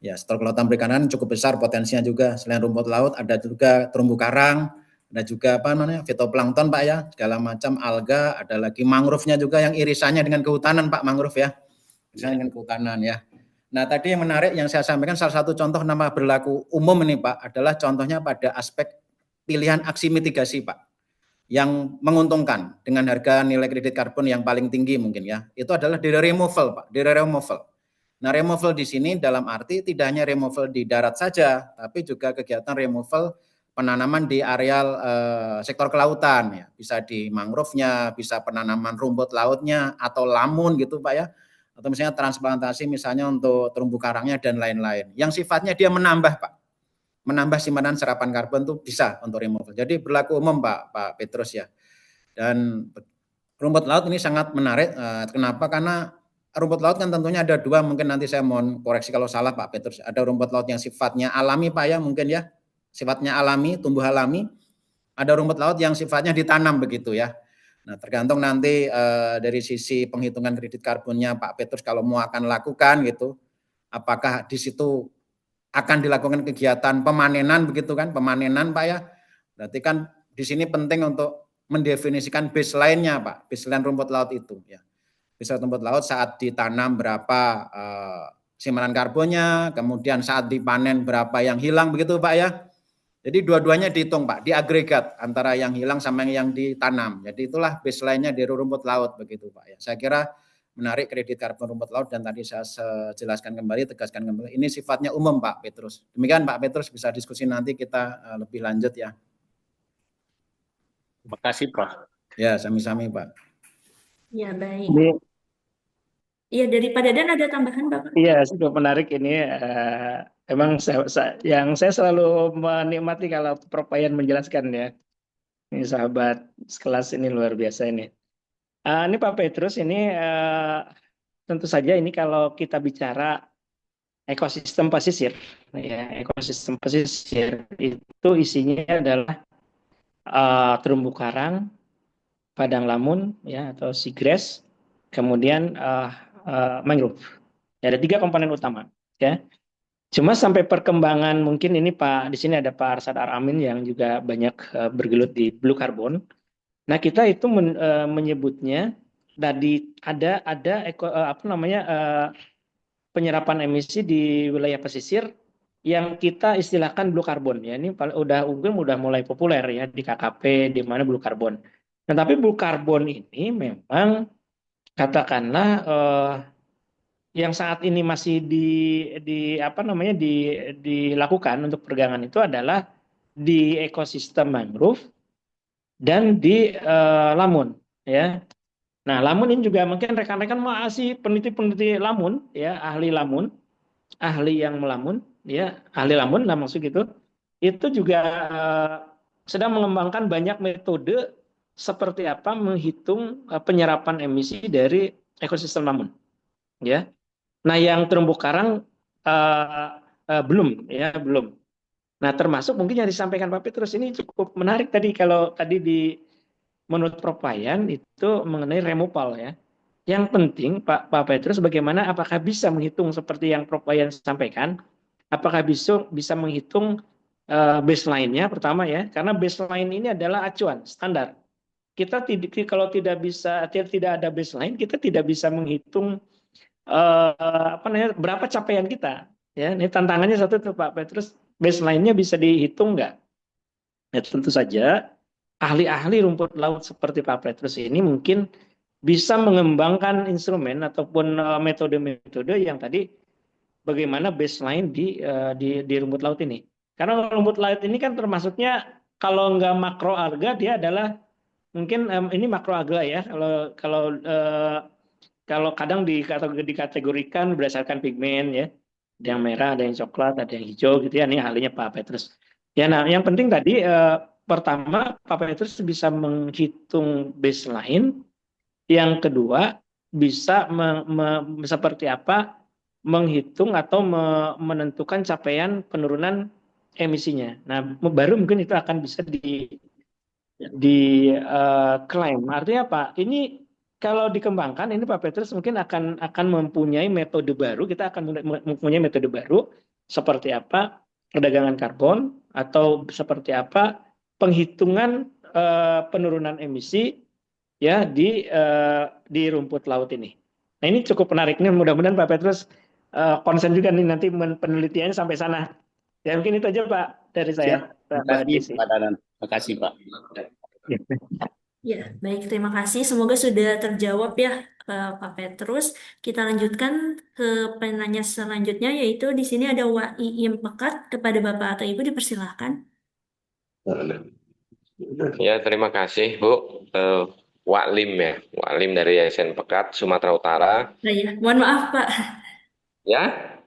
Ya, sektor kelautan perikanan cukup besar potensinya juga. Selain rumput laut ada juga terumbu karang, Ada juga apa namanya fitoplankton Pak ya, segala macam alga, ada lagi mangrove-nya juga yang irisannya dengan kehutanan Pak, mangrove ya. Irisannya dengan kehutanan ya. Nah, tadi yang menarik yang saya sampaikan salah satu contoh nama berlaku umum ini Pak adalah contohnya pada aspek pilihan aksi mitigasi Pak yang menguntungkan dengan harga nilai kredit karbon yang paling tinggi mungkin ya. Itu adalah dari removal Pak, dari removal. Nah, removal di sini dalam arti tidak hanya removal di darat saja, tapi juga kegiatan removal penanaman di areal sektor kelautan ya. Bisa di mangrove-nya, bisa penanaman rumput lautnya atau lamun gitu Pak ya. Atau misalnya transplantasi misalnya untuk terumbu karangnya dan lain-lain. Yang sifatnya dia menambah Pak. Menambah simpanan serapan karbon itu bisa untuk removal. Jadi berlaku umum Pak Petrus ya. Dan rumput laut ini sangat menarik. Kenapa? Karena rumput laut kan tentunya ada dua, mungkin nanti saya mohon koreksi kalau salah Pak Petrus. Ada rumput laut yang sifatnya alami Pak ya, mungkin ya. Sifatnya alami, tumbuh alami. Ada rumput laut yang sifatnya ditanam begitu ya. Nah, tergantung nanti dari sisi penghitungan kredit karbonnya Pak Petrus kalau mau akan lakukan gitu, apakah di situ akan dilakukan kegiatan pemanenan begitu kan, pemanenan Pak ya. Berarti kan di sini penting untuk mendefinisikan baseline-nya Pak, baseline rumput laut itu ya. Baseline rumput laut saat ditanam berapa simpanan karbonnya, kemudian saat dipanen berapa yang hilang begitu Pak ya. Jadi dua-duanya dihitung Pak, diagregat antara yang hilang sama yang ditanam. Jadi itulah baseline-nya dari rumput laut begitu Pak ya. Saya kira menarik kredit karbon rumput laut dan tadi saya jelaskan kembali, tegaskan kembali. Ini sifatnya umum Pak Petrus. Demikian Pak Petrus, bisa diskusi nanti kita lebih lanjut ya. Terima kasih Pak. Ya, sami-sami Pak. Ya, baik. Ini Iya, dari Pak Dadan ada tambahan, Bapak? iya cukup menarik ini. Emang yang saya selalu menikmati kalau Prof. Wayan menjelaskan ya. Ini sahabat sekelas ini luar biasa ini. Ini Pak Petrus ini tentu saja ini kalau kita bicara ekosistem pesisir, ya ekosistem pesisir itu isinya adalah terumbu karang, padang lamun, ya atau seagrass, kemudian mangrove. Ya, ada 3 komponen utama. Ya. Cuma sampai perkembangan mungkin ini Pak, di sini ada Pak Arsad Ar-Amin yang juga banyak bergelut di blue carbon. Nah kita itu menyebutnya tadi ada penyerapan emisi di wilayah pesisir yang kita istilahkan blue carbon ya. Ini udah mulai populer ya di KKP di mana blue carbon. Nah tapi blue carbon ini memang katakanlah yang saat ini masih dilakukan untuk perdagangan itu adalah di ekosistem mangrove dan di lamun ya. Nah, lamun ini juga mungkin rekan-rekan masih peneliti-peneliti lamun ya, ahli yang melamun ya, ahli lamun lah maksud gitu. Itu juga sedang mengembangkan banyak metode seperti apa menghitung penyerapan emisi dari ekosistem lamun ya. Nah, yang terumbu karang belum. Nah, termasuk mungkin yang disampaikan Pak Petrus ini cukup menarik tadi kalau tadi menurut Prof. Wayan itu mengenai removal ya. Yang penting Pak Petrus bagaimana apakah bisa menghitung seperti yang Prof. Wayan sampaikan? Apakah bisa menghitung baseline-nya pertama ya? Karena baseline ini adalah acuan standar. Kita kalau tidak ada baseline, kita tidak bisa menghitung berapa capaian kita ya. Ini tantangannya satu tuh Pak Petrus, baseline-nya bisa dihitung nggak? Ya tentu saja ahli-ahli rumput laut seperti Pak Petrus ini mungkin bisa mengembangkan instrumen ataupun metode-metode yang tadi bagaimana baseline di rumput laut ini. Karena rumput laut ini kan termasuknya kalau nggak makro alga dia adalah mungkin ini makro alga ya. Kalau kadang dikategorikan berdasarkan pigmen ya, ada yang merah, ada yang coklat, ada yang hijau gitu ya. Ini ahlinya Pak Petrus. Ya, nah yang penting tadi pertama Pak Petrus bisa menghitung baseline, yang kedua bisa seperti apa menghitung atau menentukan capaian penurunan emisinya. Nah baru mungkin itu akan bisa klaim. Artinya apa? Ini kalau dikembangkan ini Pak Petrus mungkin akan mempunyai metode baru. Kita akan mempunyai metode baru seperti apa perdagangan karbon atau seperti apa penghitungan penurunan emisi ya di rumput laut ini. Nah ini cukup menarik nih, mudah-mudahan Pak Petrus konsen juga nih nanti penelitiannya sampai sana. Ya mungkin itu aja Pak dari saya. Siap. Terima kasih Pak Dadan. Terima kasih Pak. Ya, baik, terima kasih. Semoga sudah terjawab ya, Pak Petrus. Kita lanjutkan ke penanya selanjutnya, yaitu di sini ada Waim Pekat. Kepada Bapak atau Ibu dipersilahkan. Ya, terima kasih Bu. Waklim ya, Waklim dari Yayasan Pekat, Sumatera Utara. Nah, ya, mohon maaf Pak. Ya,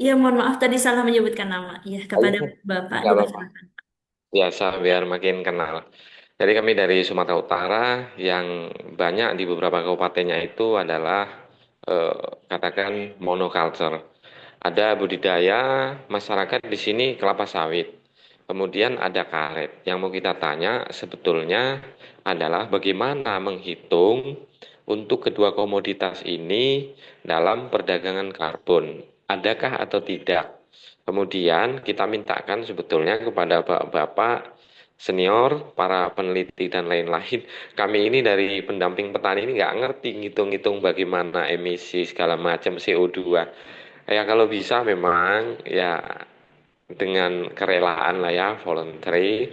Iya, mohon maaf tadi salah menyebutkan nama. Iya, kepada Bapak nggak apa-apa. dipersilahkan. Biasa biar makin kenal. Jadi kami dari Sumatera Utara yang banyak di beberapa kabupatennya itu adalah katakan monoculture. Ada budidaya masyarakat di sini kelapa sawit. Kemudian ada karet. Yang mau kita tanya sebetulnya adalah bagaimana menghitung untuk kedua komoditas ini dalam perdagangan karbon. Adakah atau tidak? Kemudian kita mintakan sebetulnya kepada bapak-bapak senior, para peneliti dan lain-lain. Kami ini dari pendamping petani ini nggak ngerti ngitung-ngitung bagaimana emisi segala macam CO2. Ya kalau bisa memang ya dengan kerelaan lah ya, voluntary.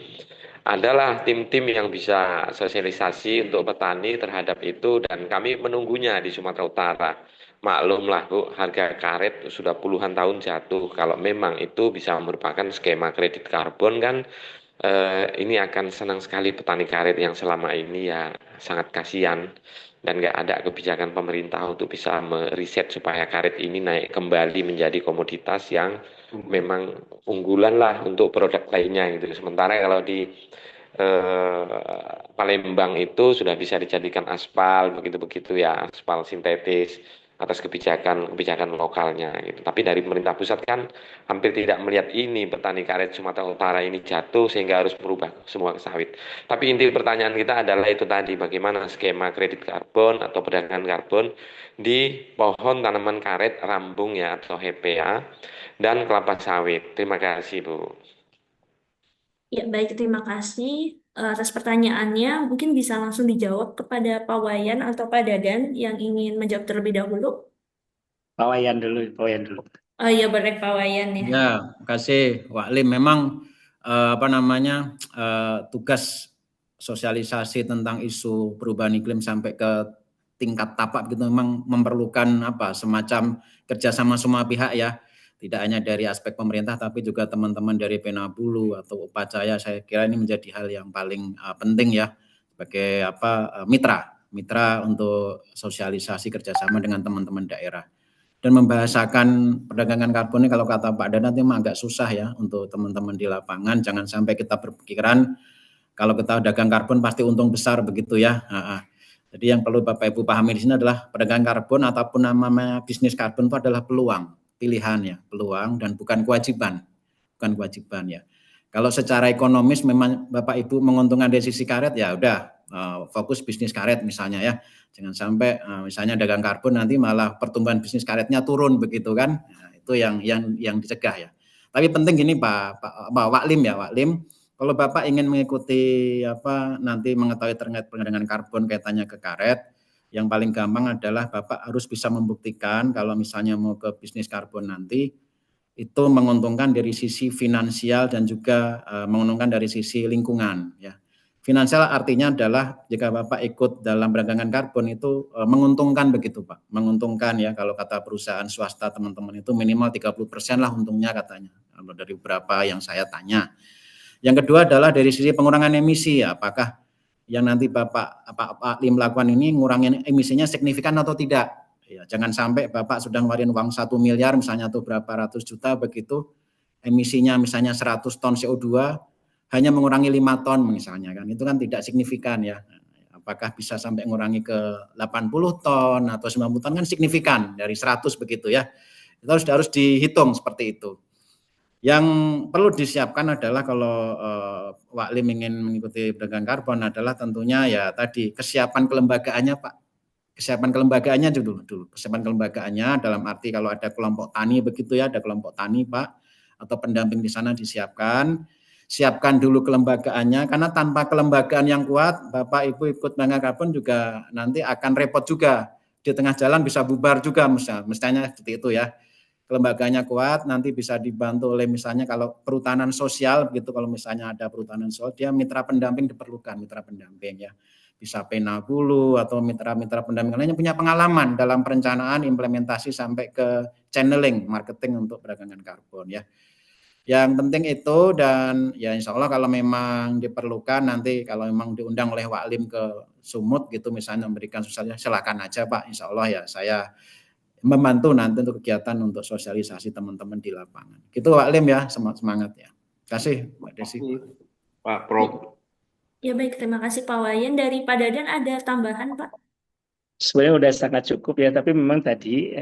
Adalah tim-tim yang bisa sosialisasi untuk petani terhadap itu dan kami menunggunya di Sumatera Utara. Maklumlah Bu, harga karet sudah puluhan tahun jatuh. Kalau memang itu bisa merupakan skema kredit karbon kan ini akan senang sekali petani karet yang selama ini ya sangat kasihan dan nggak ada kebijakan pemerintah untuk bisa meriset supaya karet ini naik kembali menjadi komoditas yang memang unggulan lah untuk produk lainnya gitu. Sementara kalau di Palembang itu sudah bisa dijadikan aspal begitu-begitu ya, aspal sintetis atas kebijakan lokalnya gitu. Tapi dari pemerintah pusat kan hampir tidak melihat ini petani karet Sumatera Utara ini jatuh sehingga harus merubah semua ke sawit. Tapi inti pertanyaan kita adalah itu tadi bagaimana skema kredit karbon atau perdagangan karbon di pohon tanaman karet rambung ya atau HPA dan kelapa sawit. Terima kasih Bu. Ya, baik, terima kasih atas pertanyaannya. Mungkin bisa langsung dijawab kepada Pak Wayan atau Pak Dadan yang ingin menjawab terlebih dahulu. Pak Wayan dulu. Oh iya, boleh Pak Wayan ya. Ya, terima kasih Waklim. Memang tugas sosialisasi tentang isu perubahan iklim sampai ke tingkat tapak gitu memang memerlukan semacam kerjasama semua pihak ya. Tidak hanya dari aspek pemerintah tapi juga teman-teman dari Penabulu atau Upacaya. Saya kira ini menjadi hal yang paling penting ya sebagai mitra untuk sosialisasi kerjasama dengan teman-teman daerah. Dan membahasakan perdagangan karbon ini kalau kata Pak Dadan itu memang agak susah ya untuk teman-teman di lapangan. Jangan sampai kita berpikiran kalau kita dagang karbon pasti untung besar begitu ya. Jadi yang perlu Bapak Ibu pahami di sini adalah perdagangan karbon ataupun namanya bisnis karbon itu adalah peluang, pilihan ya, peluang dan bukan kewajiban ya. Kalau secara ekonomis memang Bapak Ibu menguntungkan dari sisi karet ya udah fokus bisnis karet misalnya ya. Jangan sampai misalnya dagang karbon nanti malah pertumbuhan bisnis karetnya turun begitu kan. Nah, itu yang dicegah ya. Tapi penting gini Pak Waklim ya, Waklim. Kalau Bapak ingin mengikuti nanti mengetahui terkait perdagangan karbon kaitannya ke karet, yang paling gampang adalah Bapak harus bisa membuktikan kalau misalnya mau ke bisnis karbon nanti itu menguntungkan dari sisi finansial dan juga menguntungkan dari sisi lingkungan ya. Finansial artinya adalah jika Bapak ikut dalam perdagangan karbon itu menguntungkan begitu Pak. Menguntungkan ya kalau kata perusahaan swasta teman-teman itu minimal 30% lah untungnya katanya. Kalau dari beberapa yang saya tanya. Yang kedua adalah dari sisi pengurangan emisi ya. Apakah yang nanti Bapak Lim lakukan ini ngurangin emisinya signifikan atau tidak? Ya, jangan sampai Bapak sudah ngeluarin uang 1 miliar misalnya atau berapa ratus juta begitu emisinya misalnya 100 ton CO2 hanya mengurangi 5 ton misalnya kan itu kan tidak signifikan ya. Apakah bisa sampai mengurangi ke 80 ton atau 90 ton kan signifikan dari 100 begitu ya. Itu harus dihitung seperti itu. Yang perlu disiapkan adalah kalau Waklim ingin mengikuti perdagangan karbon adalah tentunya ya tadi kesiapan kelembagaannya Pak. Kesiapan kelembagaannya dulu. Kesiapan kelembagaannya dalam arti kalau ada kelompok tani begitu ya, ada kelompok tani Pak atau pendamping di sana disiapkan. siapkan dulu kelembagaannya, karena tanpa kelembagaan yang kuat, Bapak Ibu ikut bangga karbon juga nanti akan repot juga. Di tengah jalan bisa bubar juga, misalnya seperti itu ya. Kelembagaannya kuat, nanti bisa dibantu oleh misalnya kalau perhutanan sosial, begitu kalau misalnya ada perhutanan sosial, dia mitra pendamping diperlukan, mitra pendamping ya. Bisa Penabulu atau mitra-mitra pendamping lainnya punya pengalaman dalam perencanaan, implementasi sampai ke channeling, marketing untuk perdagangan karbon ya. Yang penting itu, dan ya insya Allah kalau memang diperlukan nanti kalau memang diundang oleh Waklim ke Sumut gitu misalnya memberikan sosialisasi, silakan aja Pak, insya Allah ya saya membantu nanti untuk kegiatan untuk sosialisasi teman-teman di lapangan. Gitu Waklim ya, semangat ya. Terima kasih Mbak Desi. Pak Prof. Ya baik, terima kasih Pak Wayan. Dari Pak Dadan ada tambahan Pak? Sebenarnya udah sangat cukup ya, tapi memang tadi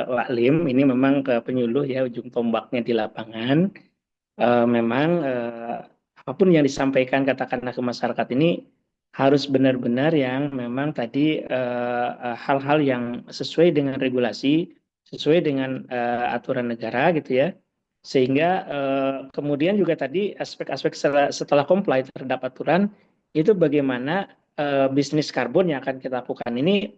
Waklim ini memang ke penyuluh ya, ujung tombaknya di lapangan. Memang apapun yang disampaikan katakanlah ke masyarakat ini harus benar-benar yang memang tadi hal-hal yang sesuai dengan regulasi, sesuai dengan aturan negara gitu ya. Sehingga kemudian juga tadi aspek-aspek setelah comply terhadap aturan itu bagaimana bisnis karbon yang akan kita lakukan ini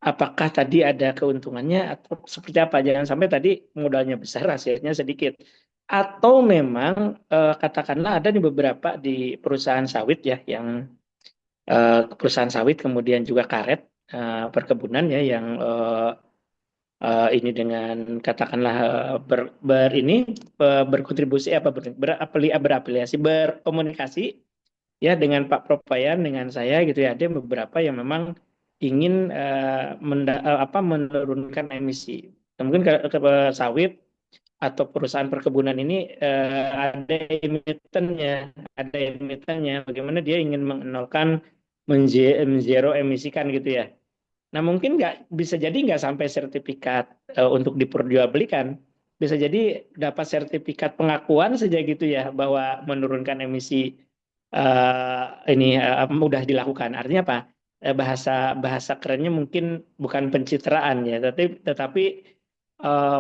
apakah tadi ada keuntungannya atau seperti apa? Jangan sampai tadi modalnya besar, hasilnya sedikit. Atau memang katakanlah ada di beberapa di perusahaan sawit ya, yang perusahaan sawit kemudian juga karet perkebunan ya, yang ini dengan katakanlah berkontribusi apa berafiliasi berkomunikasi ya dengan Pak Propayan dengan saya gitu ya, ada beberapa yang memang ingin menurunkan emisi. Mungkin ke sawit atau perusahaan perkebunan ini ada emitennya, bagaimana dia ingin menolkan menzero emisikan gitu ya. Nah mungkin bisa jadi nggak sampai sertifikat untuk diperjualbelikan, bisa jadi dapat sertifikat pengakuan saja gitu ya bahwa menurunkan emisi ini mudah dilakukan. Artinya apa? Bahasa kerennya mungkin bukan pencitraan ya, tetapi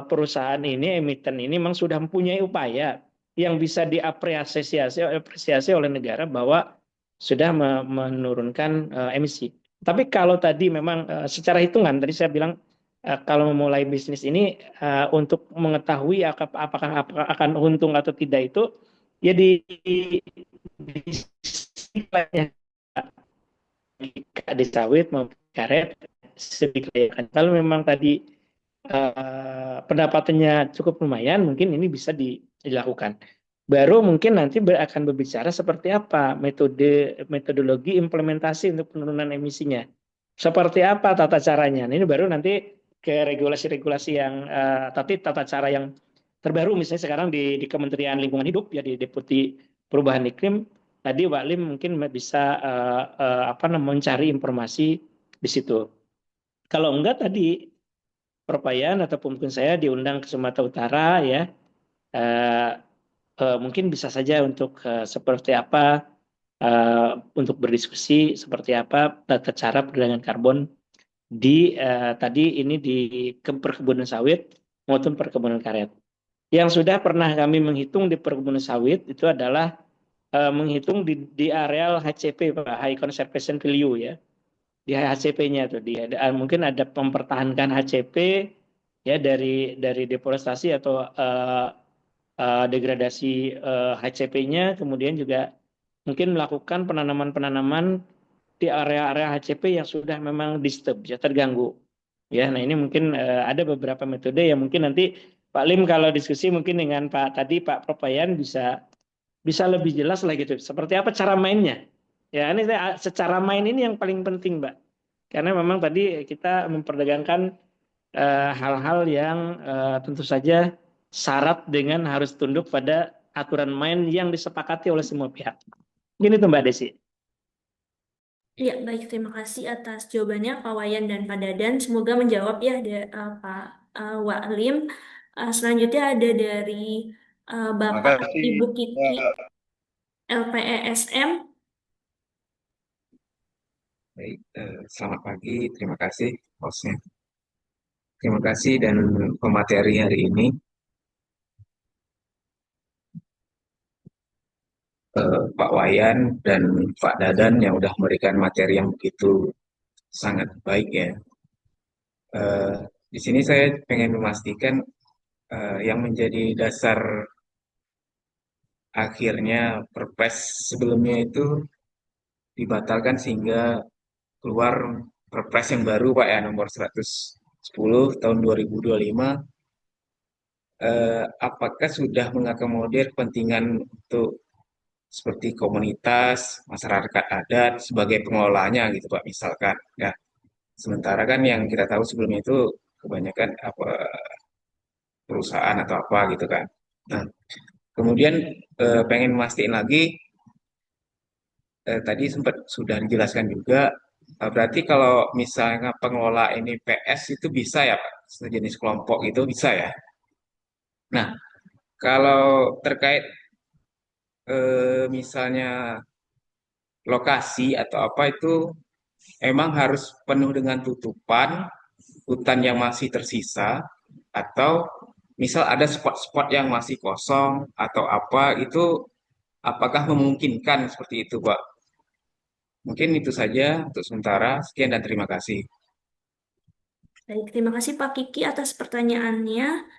perusahaan ini, emiten ini memang sudah mempunyai upaya yang bisa diapresiasi oleh negara bahwa sudah menurunkan emisi. Tapi kalau tadi memang secara hitungan, tadi saya bilang kalau memulai bisnis ini untuk mengetahui apakah akan untung atau tidak itu ya di sawit maupun karet sedikit. Kalau memang tadi pendapatannya cukup lumayan, mungkin ini bisa dilakukan. Baru mungkin nanti akan berbicara seperti apa metodologi implementasi untuk penurunan emisinya. Seperti apa tata caranya. Nah, ini baru nanti ke regulasi-regulasi yang tapi tata cara yang terbaru misalnya sekarang di Kementerian Lingkungan Hidup ya, di Deputi Perubahan Iklim. Tadi Pak Lim mungkin bisa mencari informasi di situ. Kalau enggak tadi Perpayan ataupun mungkin saya diundang ke Sumatera Utara ya, mungkin bisa saja untuk seperti apa untuk berdiskusi seperti apa tata cara perdagangan karbon di tadi ini di perkebunan sawit maupun perkebunan karet. Yang sudah pernah kami menghitung di perkebunan sawit itu adalah menghitung di areal HCP Pak, High Conservation Value ya. Di HCP-nya tuh mungkin ada mempertahankan HCP ya dari deforestasi atau degradasi HCP-nya, kemudian juga mungkin melakukan penanaman-penanaman di area-area HCP yang sudah memang disturb ya, terganggu ya. Nah ini mungkin ada beberapa metode yang mungkin nanti Pak Lim kalau diskusi mungkin dengan Pak Propayan bisa lebih jelas lah gitu seperti apa cara mainnya ya. Ini secara main ini yang paling penting Mbak, karena memang tadi kita memperdagangkan hal-hal yang tentu saja syarat dengan harus tunduk pada aturan main yang disepakati oleh semua pihak. Gini tuh Mbak Desi. Ya, baik. Terima kasih atas jawabannya Pak Wayan dan Pak Dadan. Semoga menjawab ya Pak Waklim. Selanjutnya ada dari Bapak Makasih. Ibu Kiki LPESM. Baik, selamat pagi. Terima kasih hostnya. Terima kasih dan pemateri hari ini. Pak Wayan dan Pak Dadan yang udah memberikan materi yang begitu sangat baik ya. Eh, di sini saya pengen memastikan yang menjadi dasar akhirnya Perpres sebelumnya itu dibatalkan sehingga keluar Perpres yang baru Pak ya nomor 110 tahun 2025. Apakah sudah mengakomodir kepentingan untuk seperti komunitas, masyarakat adat sebagai pengelolanya gitu Pak misalkan. Ya, sementara kan yang kita tahu sebelumnya itu kebanyakan apa perusahaan atau apa gitu kan. Nah, kemudian pengen mastiin lagi tadi sempat sudah dijelaskan juga berarti kalau misalnya pengelola ini PS itu bisa ya Pak, sejenis kelompok itu bisa ya. Nah, kalau terkait misalnya lokasi atau apa itu emang harus penuh dengan tutupan hutan yang masih tersisa atau misal ada spot-spot yang masih kosong atau apa itu apakah memungkinkan seperti itu Pak? Mungkin itu saja untuk sementara. Sekian dan terima kasih. Baik, terima kasih Pak Kiki atas pertanyaannya.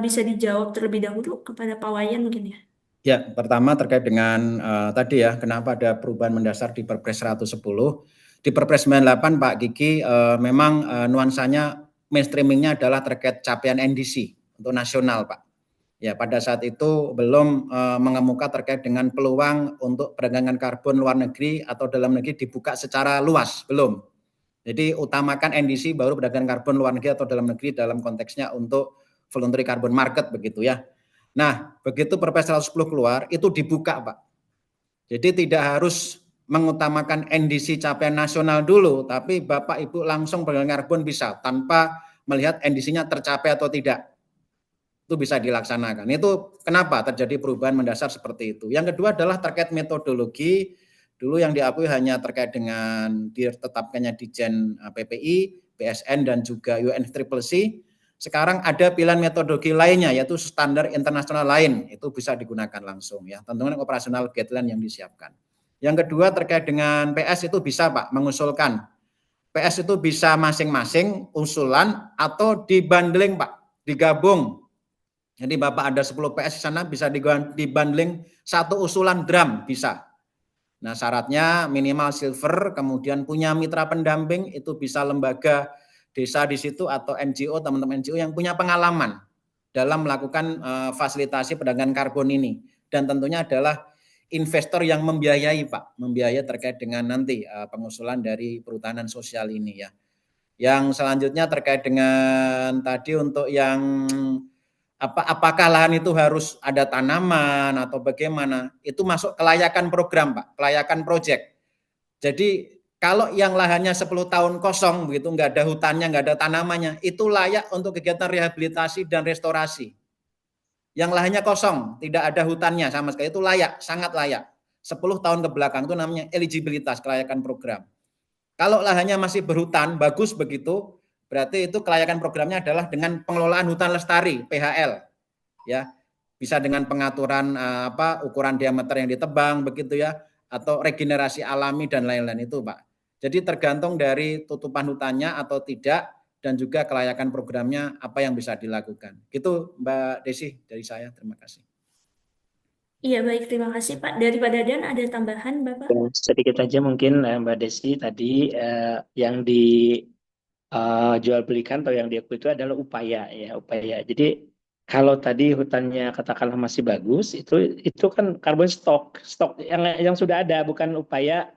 Bisa dijawab terlebih dahulu kepada Pak Wayan mungkin ya. Ya, pertama terkait dengan tadi ya, kenapa ada perubahan mendasar di Perpres 110. Di Perpres 98 Pak Kiki memang nuansanya mainstreamingnya adalah terkait capaian NDC untuk nasional Pak. Ya, pada saat itu belum mengemuka terkait dengan peluang untuk perdagangan karbon luar negeri atau dalam negeri dibuka secara luas, belum. Jadi utamakan NDC baru perdagangan karbon luar negeri atau dalam negeri dalam konteksnya untuk voluntary carbon market begitu ya. Nah, begitu Perpres 110 keluar itu dibuka Pak. Jadi tidak harus mengutamakan NDC capaian nasional dulu, tapi Bapak Ibu langsung perdagangan karbon bisa tanpa melihat NDC-nya tercapai atau tidak. Itu bisa dilaksanakan. Itu kenapa terjadi perubahan mendasar seperti itu. Yang kedua adalah terkait metodologi. Dulu yang diakui hanya terkait dengan ditetapkannya Ditjen PPI, BSN dan juga UNFCCC. Sekarang ada pilihan metodologi lainnya yaitu standar internasional lain, itu bisa digunakan langsung ya, tentunya operasional guideline yang disiapkan. Yang kedua terkait dengan PS itu bisa Pak mengusulkan. PS itu bisa masing-masing usulan atau dibundling Pak, digabung. Jadi Bapak ada 10 PS di sana bisa dibundling satu usulan drum bisa. Nah, syaratnya minimal silver, kemudian punya mitra pendamping, itu bisa lembaga desa di situ atau NGO, teman-teman NGO yang punya pengalaman dalam melakukan fasilitasi perdagangan karbon ini. Dan tentunya adalah investor yang membiayai Pak, membiayai terkait dengan nanti pengusulan dari perhutanan sosial ini ya. Yang selanjutnya terkait dengan tadi untuk yang apakah lahan itu harus ada tanaman atau bagaimana, itu masuk kelayakan program Pak, kelayakan proyek. Jadi kalau yang lahannya 10 tahun kosong begitu, nggak ada hutannya, nggak ada tanamannya, itu layak untuk kegiatan rehabilitasi dan restorasi. Yang lahannya kosong, tidak ada hutannya sama sekali, itu layak, sangat layak. 10 tahun ke belakang itu namanya eligibilitas kelayakan program. Kalau lahannya masih berhutan, bagus begitu, berarti itu kelayakan programnya adalah dengan pengelolaan hutan lestari, PHL. Ya, bisa dengan pengaturan ukuran diameter yang ditebang begitu ya, atau regenerasi alami dan lain-lain itu Pak. Jadi tergantung dari tutupan hutannya atau tidak dan juga kelayakan programnya apa yang bisa dilakukan. Gitu Mbak Desi dari saya, terima kasih. Iya baik, terima kasih Pak. Dari Pak Dadan ada tambahan Bapak? Sedikit aja mungkin Mbak Desi tadi yang dijual belikan atau yang diakui itu adalah upaya ya, upaya. Jadi kalau tadi hutannya katakanlah masih bagus, itu kan karbon stok yang sudah ada, bukan upaya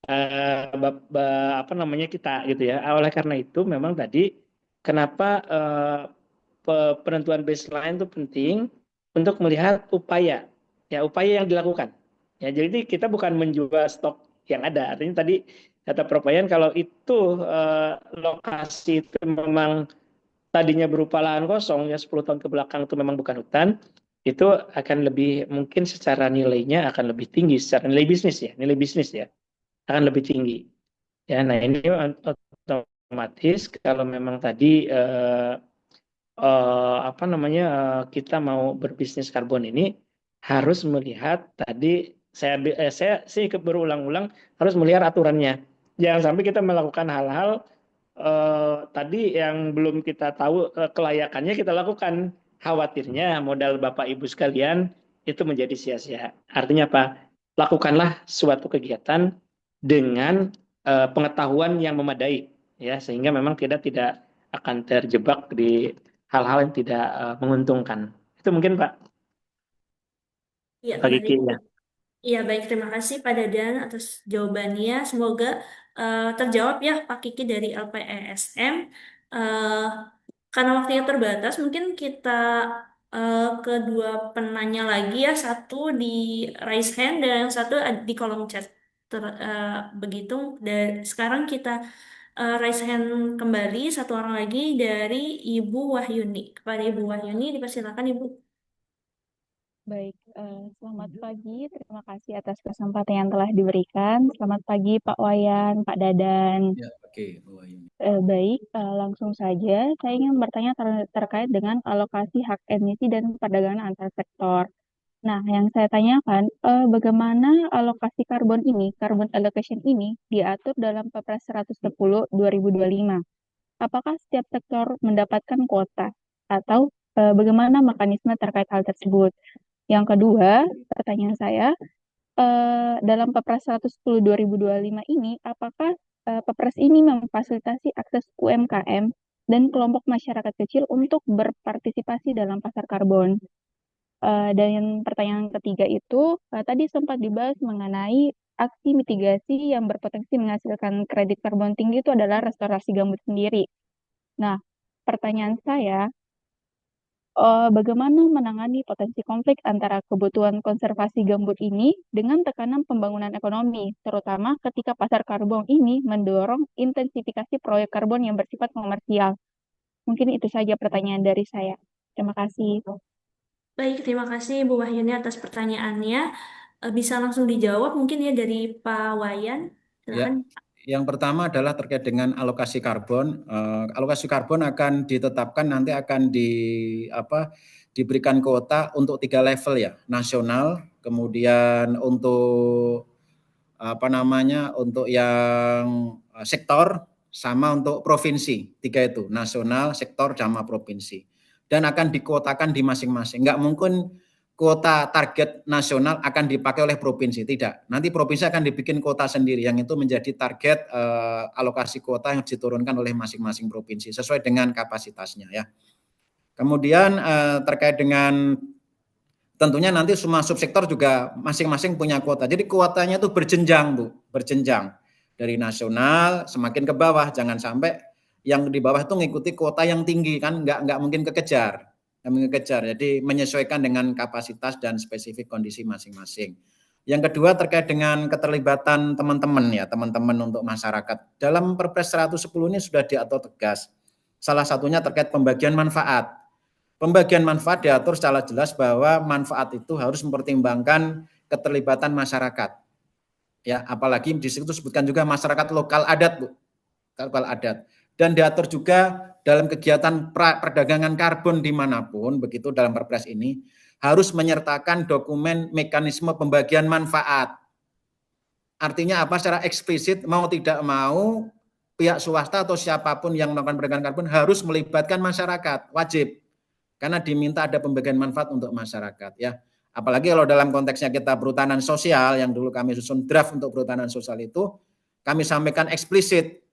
apa namanya kita gitu ya. Oleh karena itu memang tadi kenapa penentuan baseline itu penting untuk melihat upaya yang dilakukan. Ya, jadi kita bukan menjual stok yang ada. Artinya tadi kata Prof. Wayan kalau itu lokasi itu memang tadinya berupa lahan kosong ya 10 tahun ke belakang itu memang bukan hutan, itu akan lebih mungkin secara nilainya akan lebih tinggi secara nilai bisnis ya akan lebih tinggi. Ya, nah ini otomatis kalau memang tadi kita mau berbisnis karbon ini harus melihat tadi Saya sih berulang-ulang harus melihat aturannya. Jangan sampai kita melakukan hal-hal tadi yang belum kita tahu kelayakannya kita lakukan. Khawatirnya modal Bapak Ibu sekalian itu menjadi sia-sia. Artinya apa? Lakukanlah suatu kegiatan dengan pengetahuan yang memadai, ya, sehingga memang tidak akan terjebak di hal-hal yang tidak menguntungkan. Itu mungkin Pak Iya, Pak baik. Kiki ya. Iya, baik. Terima kasih Pak Dadan atas jawabannya. Semoga terjawab ya Pak Kiki dari LPESM. Eh, karena waktunya terbatas, mungkin kita kedua penanya lagi ya. Satu di raise hand dan yang satu di kolom chat. Begitu. Dan sekarang kita raise hand kembali. Satu orang lagi dari Ibu Wahyuni. Kepada Ibu Wahyuni, dipersilakan Ibu. Baik, selamat pagi. Terima kasih atas kesempatan yang telah diberikan. Selamat pagi Pak Wayan, Pak Dadan. Ya, oke, Bu Wahyuni. Baik, langsung saja. Saya ingin bertanya terkait dengan alokasi hak emisi dan perdagangan antar sektor. Nah, yang saya tanyakan, bagaimana alokasi karbon ini, carbon allocation ini, diatur dalam Perpres 110 2025? Apakah setiap sektor mendapatkan kuota? Atau bagaimana mekanisme terkait hal tersebut? Yang kedua, pertanyaan saya, dalam Perpres 110 2025 ini, apakah Perpres ini memfasilitasi akses UMKM dan kelompok masyarakat kecil untuk berpartisipasi dalam pasar karbon? Dan yang pertanyaan ketiga itu, tadi sempat dibahas mengenai aksi mitigasi yang berpotensi menghasilkan kredit karbon tinggi itu adalah restorasi gambut sendiri. Nah, pertanyaan saya, bagaimana menangani potensi konflik antara kebutuhan konservasi gambut ini dengan tekanan pembangunan ekonomi, terutama ketika pasar karbon ini mendorong intensifikasi proyek karbon yang bersifat komersial? Mungkin itu saja pertanyaan dari saya. Terima kasih. Baik, terima kasih Bu Wahyuni atas pertanyaannya. Bisa langsung dijawab mungkin ya dari Pak Wayan. Ya, Silakan. yang pertama adalah terkait dengan alokasi karbon. Alokasi karbon akan ditetapkan nanti akan diberikan kuota untuk 3 level ya, nasional, kemudian untuk untuk yang sektor sama untuk provinsi, 3 itu, nasional, sektor, sama provinsi. Dan akan dikuotakan di masing-masing. Enggak mungkin kuota target nasional akan dipakai oleh provinsi, tidak. Nanti provinsi akan dibikin kuota sendiri yang itu menjadi target alokasi kuota yang diturunkan oleh masing-masing provinsi sesuai dengan kapasitasnya ya. Kemudian terkait dengan tentunya nanti semua subsektor juga masing-masing punya kuota. Jadi kuotanya itu berjenjang, Bu, berjenjang. Dari nasional semakin ke bawah, jangan sampai yang di bawah itu mengikuti kuota yang tinggi kan nggak mungkin kekejar. Nggak mungkin kekejar. Jadi menyesuaikan dengan kapasitas dan spesifik kondisi masing-masing. Yang kedua terkait dengan keterlibatan teman-teman ya, teman-teman untuk masyarakat. Dalam Perpres 110 ini sudah diatur tegas. Salah satunya terkait pembagian manfaat. Pembagian manfaat diatur secara jelas bahwa manfaat itu harus mempertimbangkan keterlibatan masyarakat. Ya, apalagi di situ disebutkan juga masyarakat lokal adat, Bu. Lokal adat. Dan diatur juga dalam kegiatan perdagangan karbon dimanapun, begitu dalam Perpres ini, harus menyertakan dokumen mekanisme pembagian manfaat. Artinya apa? Secara eksplisit, mau tidak mau, pihak swasta atau siapapun yang melakukan perdagangan karbon harus melibatkan masyarakat, wajib. Karena diminta ada pembagian manfaat untuk masyarakat ya. Apalagi kalau dalam konteksnya kita perhutanan sosial yang dulu kami susun draft untuk perhutanan sosial itu kami sampaikan eksplisit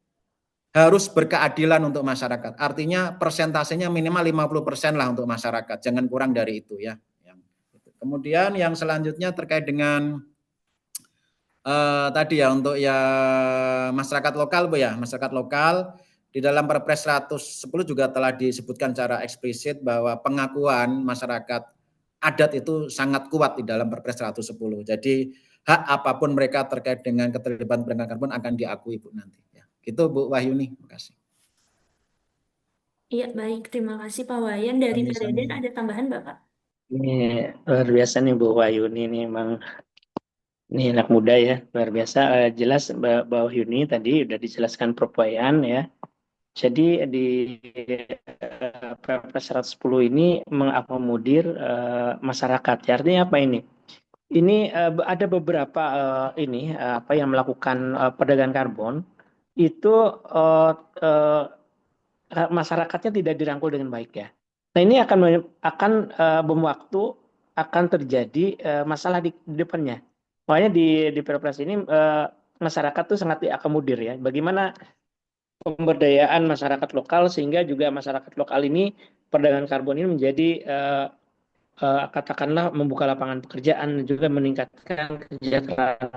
harus berkeadilan untuk masyarakat. Artinya persentasenya minimal 50% lah untuk masyarakat, jangan kurang dari itu ya. Kemudian yang selanjutnya terkait dengan tadi ya untuk ya masyarakat lokal Bu ya, masyarakat lokal. Di dalam Perpres 110 juga telah disebutkan secara eksplisit bahwa pengakuan masyarakat adat itu sangat kuat di dalam Perpres 110. Jadi hak apapun mereka terkait dengan keterlibatan perdagangan karbon akan diakui Bu nanti. Ya. Gitu Bu Wahyuni. Terima kasih. Iya, baik. Terima kasih Pak Wayan. Dari Pak Dadan ada tambahan Bapak? Ini luar biasa nih Bu Wahyuni ini memang ini anak muda ya, luar biasa. Jelas Mbak Wahyuni tadi udah dijelaskan Prof. Wayan ya. Jadi di Perpres 110 ini mengakomodir masyarakat. Artinya apa ini? Ini ada beberapa apa yang melakukan perdagangan karbon itu eh, eh, masyarakatnya tidak dirangkul dengan baik ya. Nah ini akan bom waktu akan terjadi masalah di depannya. Makanya di Perpres ini masyarakat tuh sangat diakomodir ya. Bagaimana pemberdayaan masyarakat lokal sehingga juga masyarakat lokal ini perdagangan karbon ini menjadi katakanlah membuka lapangan pekerjaan dan juga meningkatkan kesejahteraan.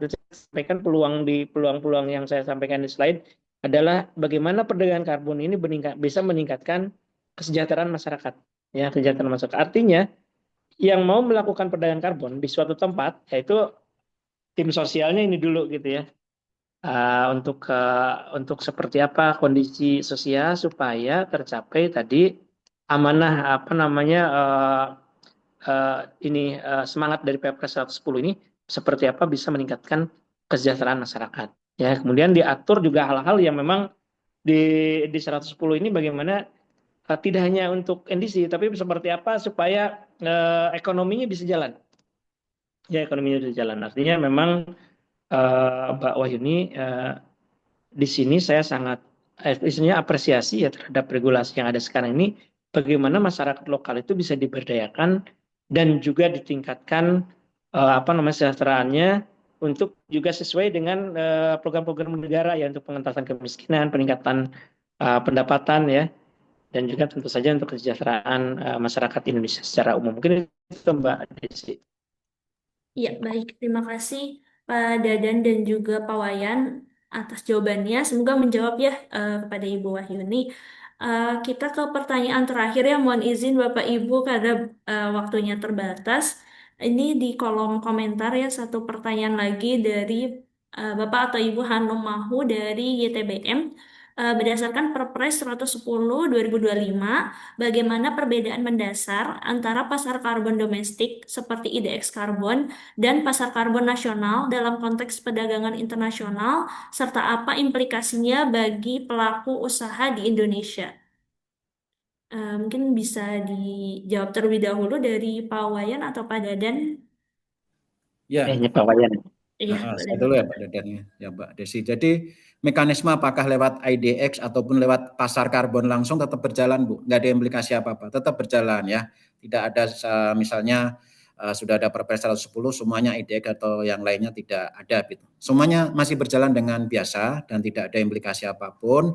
Saya sampaikan peluang-peluang yang saya sampaikan di slide adalah bagaimana perdagangan karbon ini bisa meningkatkan kesejahteraan masyarakat. Ya, kesejahteraan masyarakat. Artinya yang mau melakukan perdagangan karbon di suatu tempat yaitu tim sosialnya ini dulu gitu ya. Untuk seperti apa kondisi sosial supaya tercapai tadi amanah apa namanya semangat dari Perpres 110 ini seperti apa bisa meningkatkan kesejahteraan masyarakat. Ya, kemudian diatur juga hal-hal yang memang di 110 ini bagaimana tidak hanya untuk NDC tapi seperti apa supaya ekonominya bisa jalan. Ya, ekonominya bisa jalan. Artinya memang Mbak Wahyuni di sini saya sangat istilahnya apresiasi ya terhadap regulasi yang ada sekarang ini bagaimana masyarakat lokal itu bisa diberdayakan dan juga ditingkatkan apa namanya kesejahteraannya untuk juga sesuai dengan program-program negara ya untuk pengentasan kemiskinan, peningkatan pendapatan ya dan juga tentu saja untuk kesejahteraan masyarakat Indonesia secara umum. Mungkin itu Mbak Desi. Ya, baik. Terima kasih Pak Dadan dan juga Pak Wayan atas jawabannya. Semoga menjawab ya kepada Ibu Wahyuni. Kita ke pertanyaan terakhir ya. Mohon izin Bapak Ibu karena waktunya terbatas. Ini di kolom komentar ya satu pertanyaan lagi dari Bapak atau Ibu Hanum Mahu dari YTBM. Berdasarkan Perpres 110 2025, bagaimana perbedaan mendasar antara pasar karbon domestik seperti IDX karbon dan pasar karbon nasional dalam konteks perdagangan internasional, serta apa implikasinya bagi pelaku usaha di Indonesia? Mungkin bisa dijawab terlebih dahulu dari Pak Wayan atau Pak Dadan. Ya, Pak Wayan. Iya, Pak saya Dadan. dulu ya Pak Dadan ya Mbak Desi. Jadi mekanisme apakah lewat IDX ataupun lewat pasar karbon langsung tetap berjalan Bu? Nggak ada implikasi apa-apa, tetap berjalan ya. Tidak ada misalnya sudah ada Perpres 110 semuanya IDX atau yang lainnya tidak ada gitu. Semuanya masih berjalan dengan biasa dan tidak ada implikasi apapun.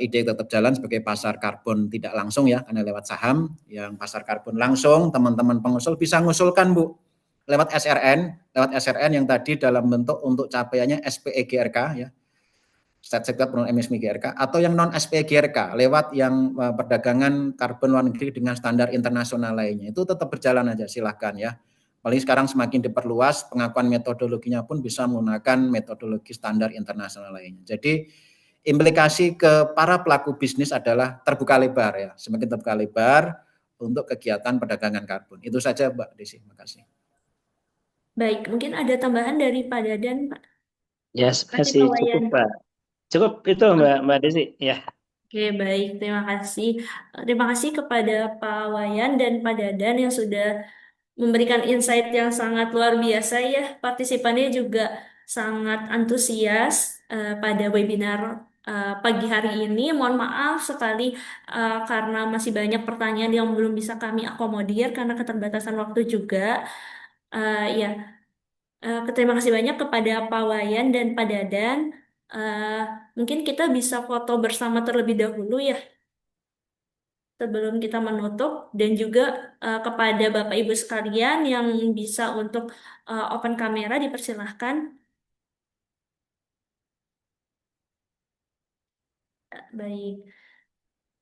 IDX tetap jalan sebagai pasar karbon tidak langsung ya karena lewat saham. Yang pasar karbon langsung teman-teman pengusul bisa mengusulkan Bu lewat SRN yang tadi dalam bentuk untuk capaiannya SPEGRK ya, Sertifikat Pengelolaan Emisi GRK, atau yang non SPEGRK lewat yang perdagangan karbon luar negeri dengan standar internasional lainnya. Itu tetap berjalan aja silahkan ya. Paling sekarang semakin diperluas pengakuan metodologinya pun bisa menggunakan metodologi standar internasional lainnya. Jadi implikasi ke para pelaku bisnis adalah terbuka lebar ya, semakin terbuka lebar untuk kegiatan perdagangan karbon. Itu saja Mbak Desi, terima kasih. Baik, mungkin ada tambahan dari Pak Dadan, Pak. Ya, Terima kasih sih Pak cukup Wayan. Pak. Cukup itu Mbak Desi ya. Oke, baik. Terima kasih. Terima kasih kepada Pak Wayan dan Pak Dadan yang sudah memberikan insight yang sangat luar biasa ya. Partisipannya juga sangat antusias pada webinar pagi hari ini. Mohon maaf sekali karena masih banyak pertanyaan yang belum bisa kami akomodir karena keterbatasan waktu juga. Ya, terima kasih banyak kepada Pak Wayan dan Pak Dadan. Eh, Mungkin kita bisa foto bersama terlebih dahulu ya sebelum kita menutup dan juga kepada Bapak Ibu sekalian yang bisa untuk open kamera dipersilahkan. Baik,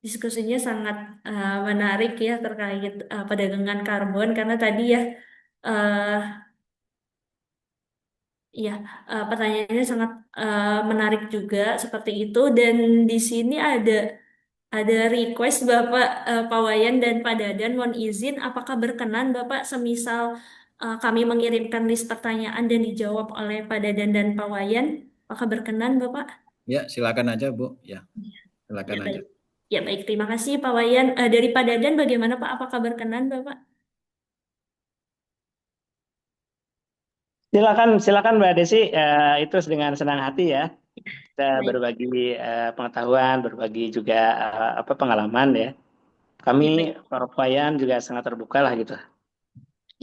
diskusinya sangat menarik ya terkait perdagangan karbon karena tadi ya eh, ya pertanyaannya sangat menarik juga seperti itu dan di sini ada request Bapak Pak Wayan dan Pak Dadan mohon izin apakah berkenan Bapak semisal kami mengirimkan list pertanyaan dan dijawab oleh Pak Dadan dan Pak Wayan apakah berkenan Bapak? Ya, silakan aja Bu. Ya, Ya silakan aja. baik. Ya baik, terima kasih Pak Wayan. Dari Pak Dadan bagaimana Pak? Apakah berkenan Bapak? Silakan Mbak Desi, itu dengan senang hati ya. Kita Baik, berbagi pengetahuan, berbagi juga pengalaman ya. ya baik. Kami Payan juga sangat terbuka lah gitu.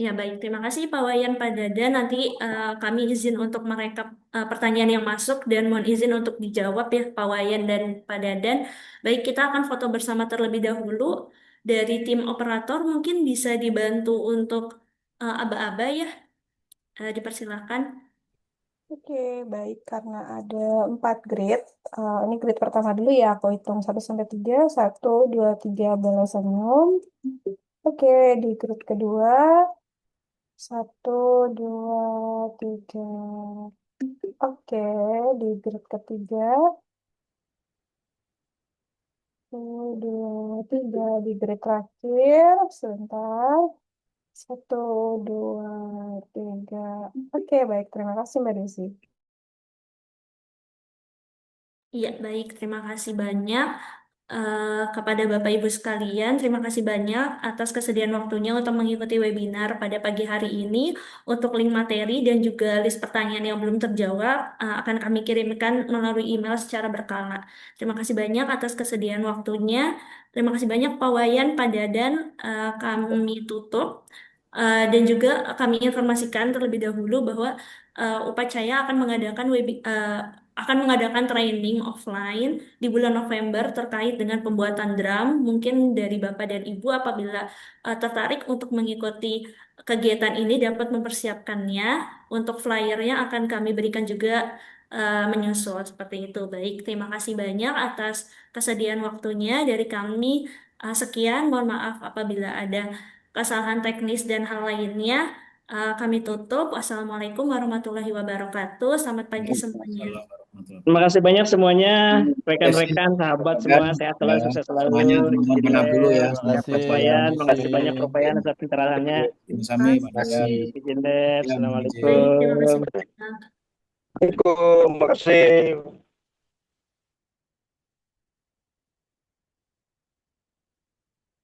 Ya baik, terima kasih Pak Wayan, Pak Dadan. Nanti kami izin untuk merekap pertanyaan yang masuk dan mohon izin untuk dijawab ya Pak Wayan dan Pak Dadan. Baik, kita akan foto bersama terlebih dahulu. Dari tim operator mungkin bisa dibantu untuk aba-aba ya. Dipersilakan. Oke, baik. Karena ada 4 grid. Ini grid pertama dulu ya. Aku hitung 1 sampai 3. 1, 2, 3 boleh senyum. Oke, di grid kedua. 1, 2, 3. Oke, di grid ketiga. 1, 2, 3. Di grid terakhir. Sebentar. 1, 2, 3. Oke, baik. Terima kasih Mbak Desi. Iya, baik. Terima kasih banyak kepada Bapak Ibu sekalian. Terima kasih banyak atas kesediaan waktunya untuk mengikuti webinar pada pagi hari ini. Untuk link materi dan juga list pertanyaan yang belum terjawab akan kami kirimkan melalui email secara berkala. Terima kasih banyak atas kesediaan waktunya. Terima kasih banyak Pak Wayan, Pak Dadan. Kami tutup. Dan juga kami informasikan terlebih dahulu bahwa Upacaya akan mengadakan training offline di bulan November terkait dengan pembuatan drum. Mungkin dari Bapak dan Ibu apabila tertarik untuk mengikuti kegiatan ini dapat mempersiapkannya. Untuk flyernya akan kami berikan juga menyusul seperti itu. Baik, terima kasih banyak atas kesediaan waktunya dari kami. Sekian, mohon maaf apabila ada kesalahan teknis dan hal lainnya. Kami tutup. Wassalamualaikum warahmatullahi wabarakatuh. Selamat pagi semuanya. Terima kasih banyak semuanya, Desi, rekan-rekan, sahabat Pak semua, Dadan, sehat selalu, ya, sukses selalu. semuanya teman-teman Penabulu ya, Terima saya kasih Prof. Mbak Wayan, percaya. terima kasih Desi. banyak Prof. Wayan atas pencerahannya. Terima kasih Pak Dadan. Izin deh. Ya, mohon izin. Baik, terima kasih Assalamualaikum. banyak. Assalamualaikum, terima kasih.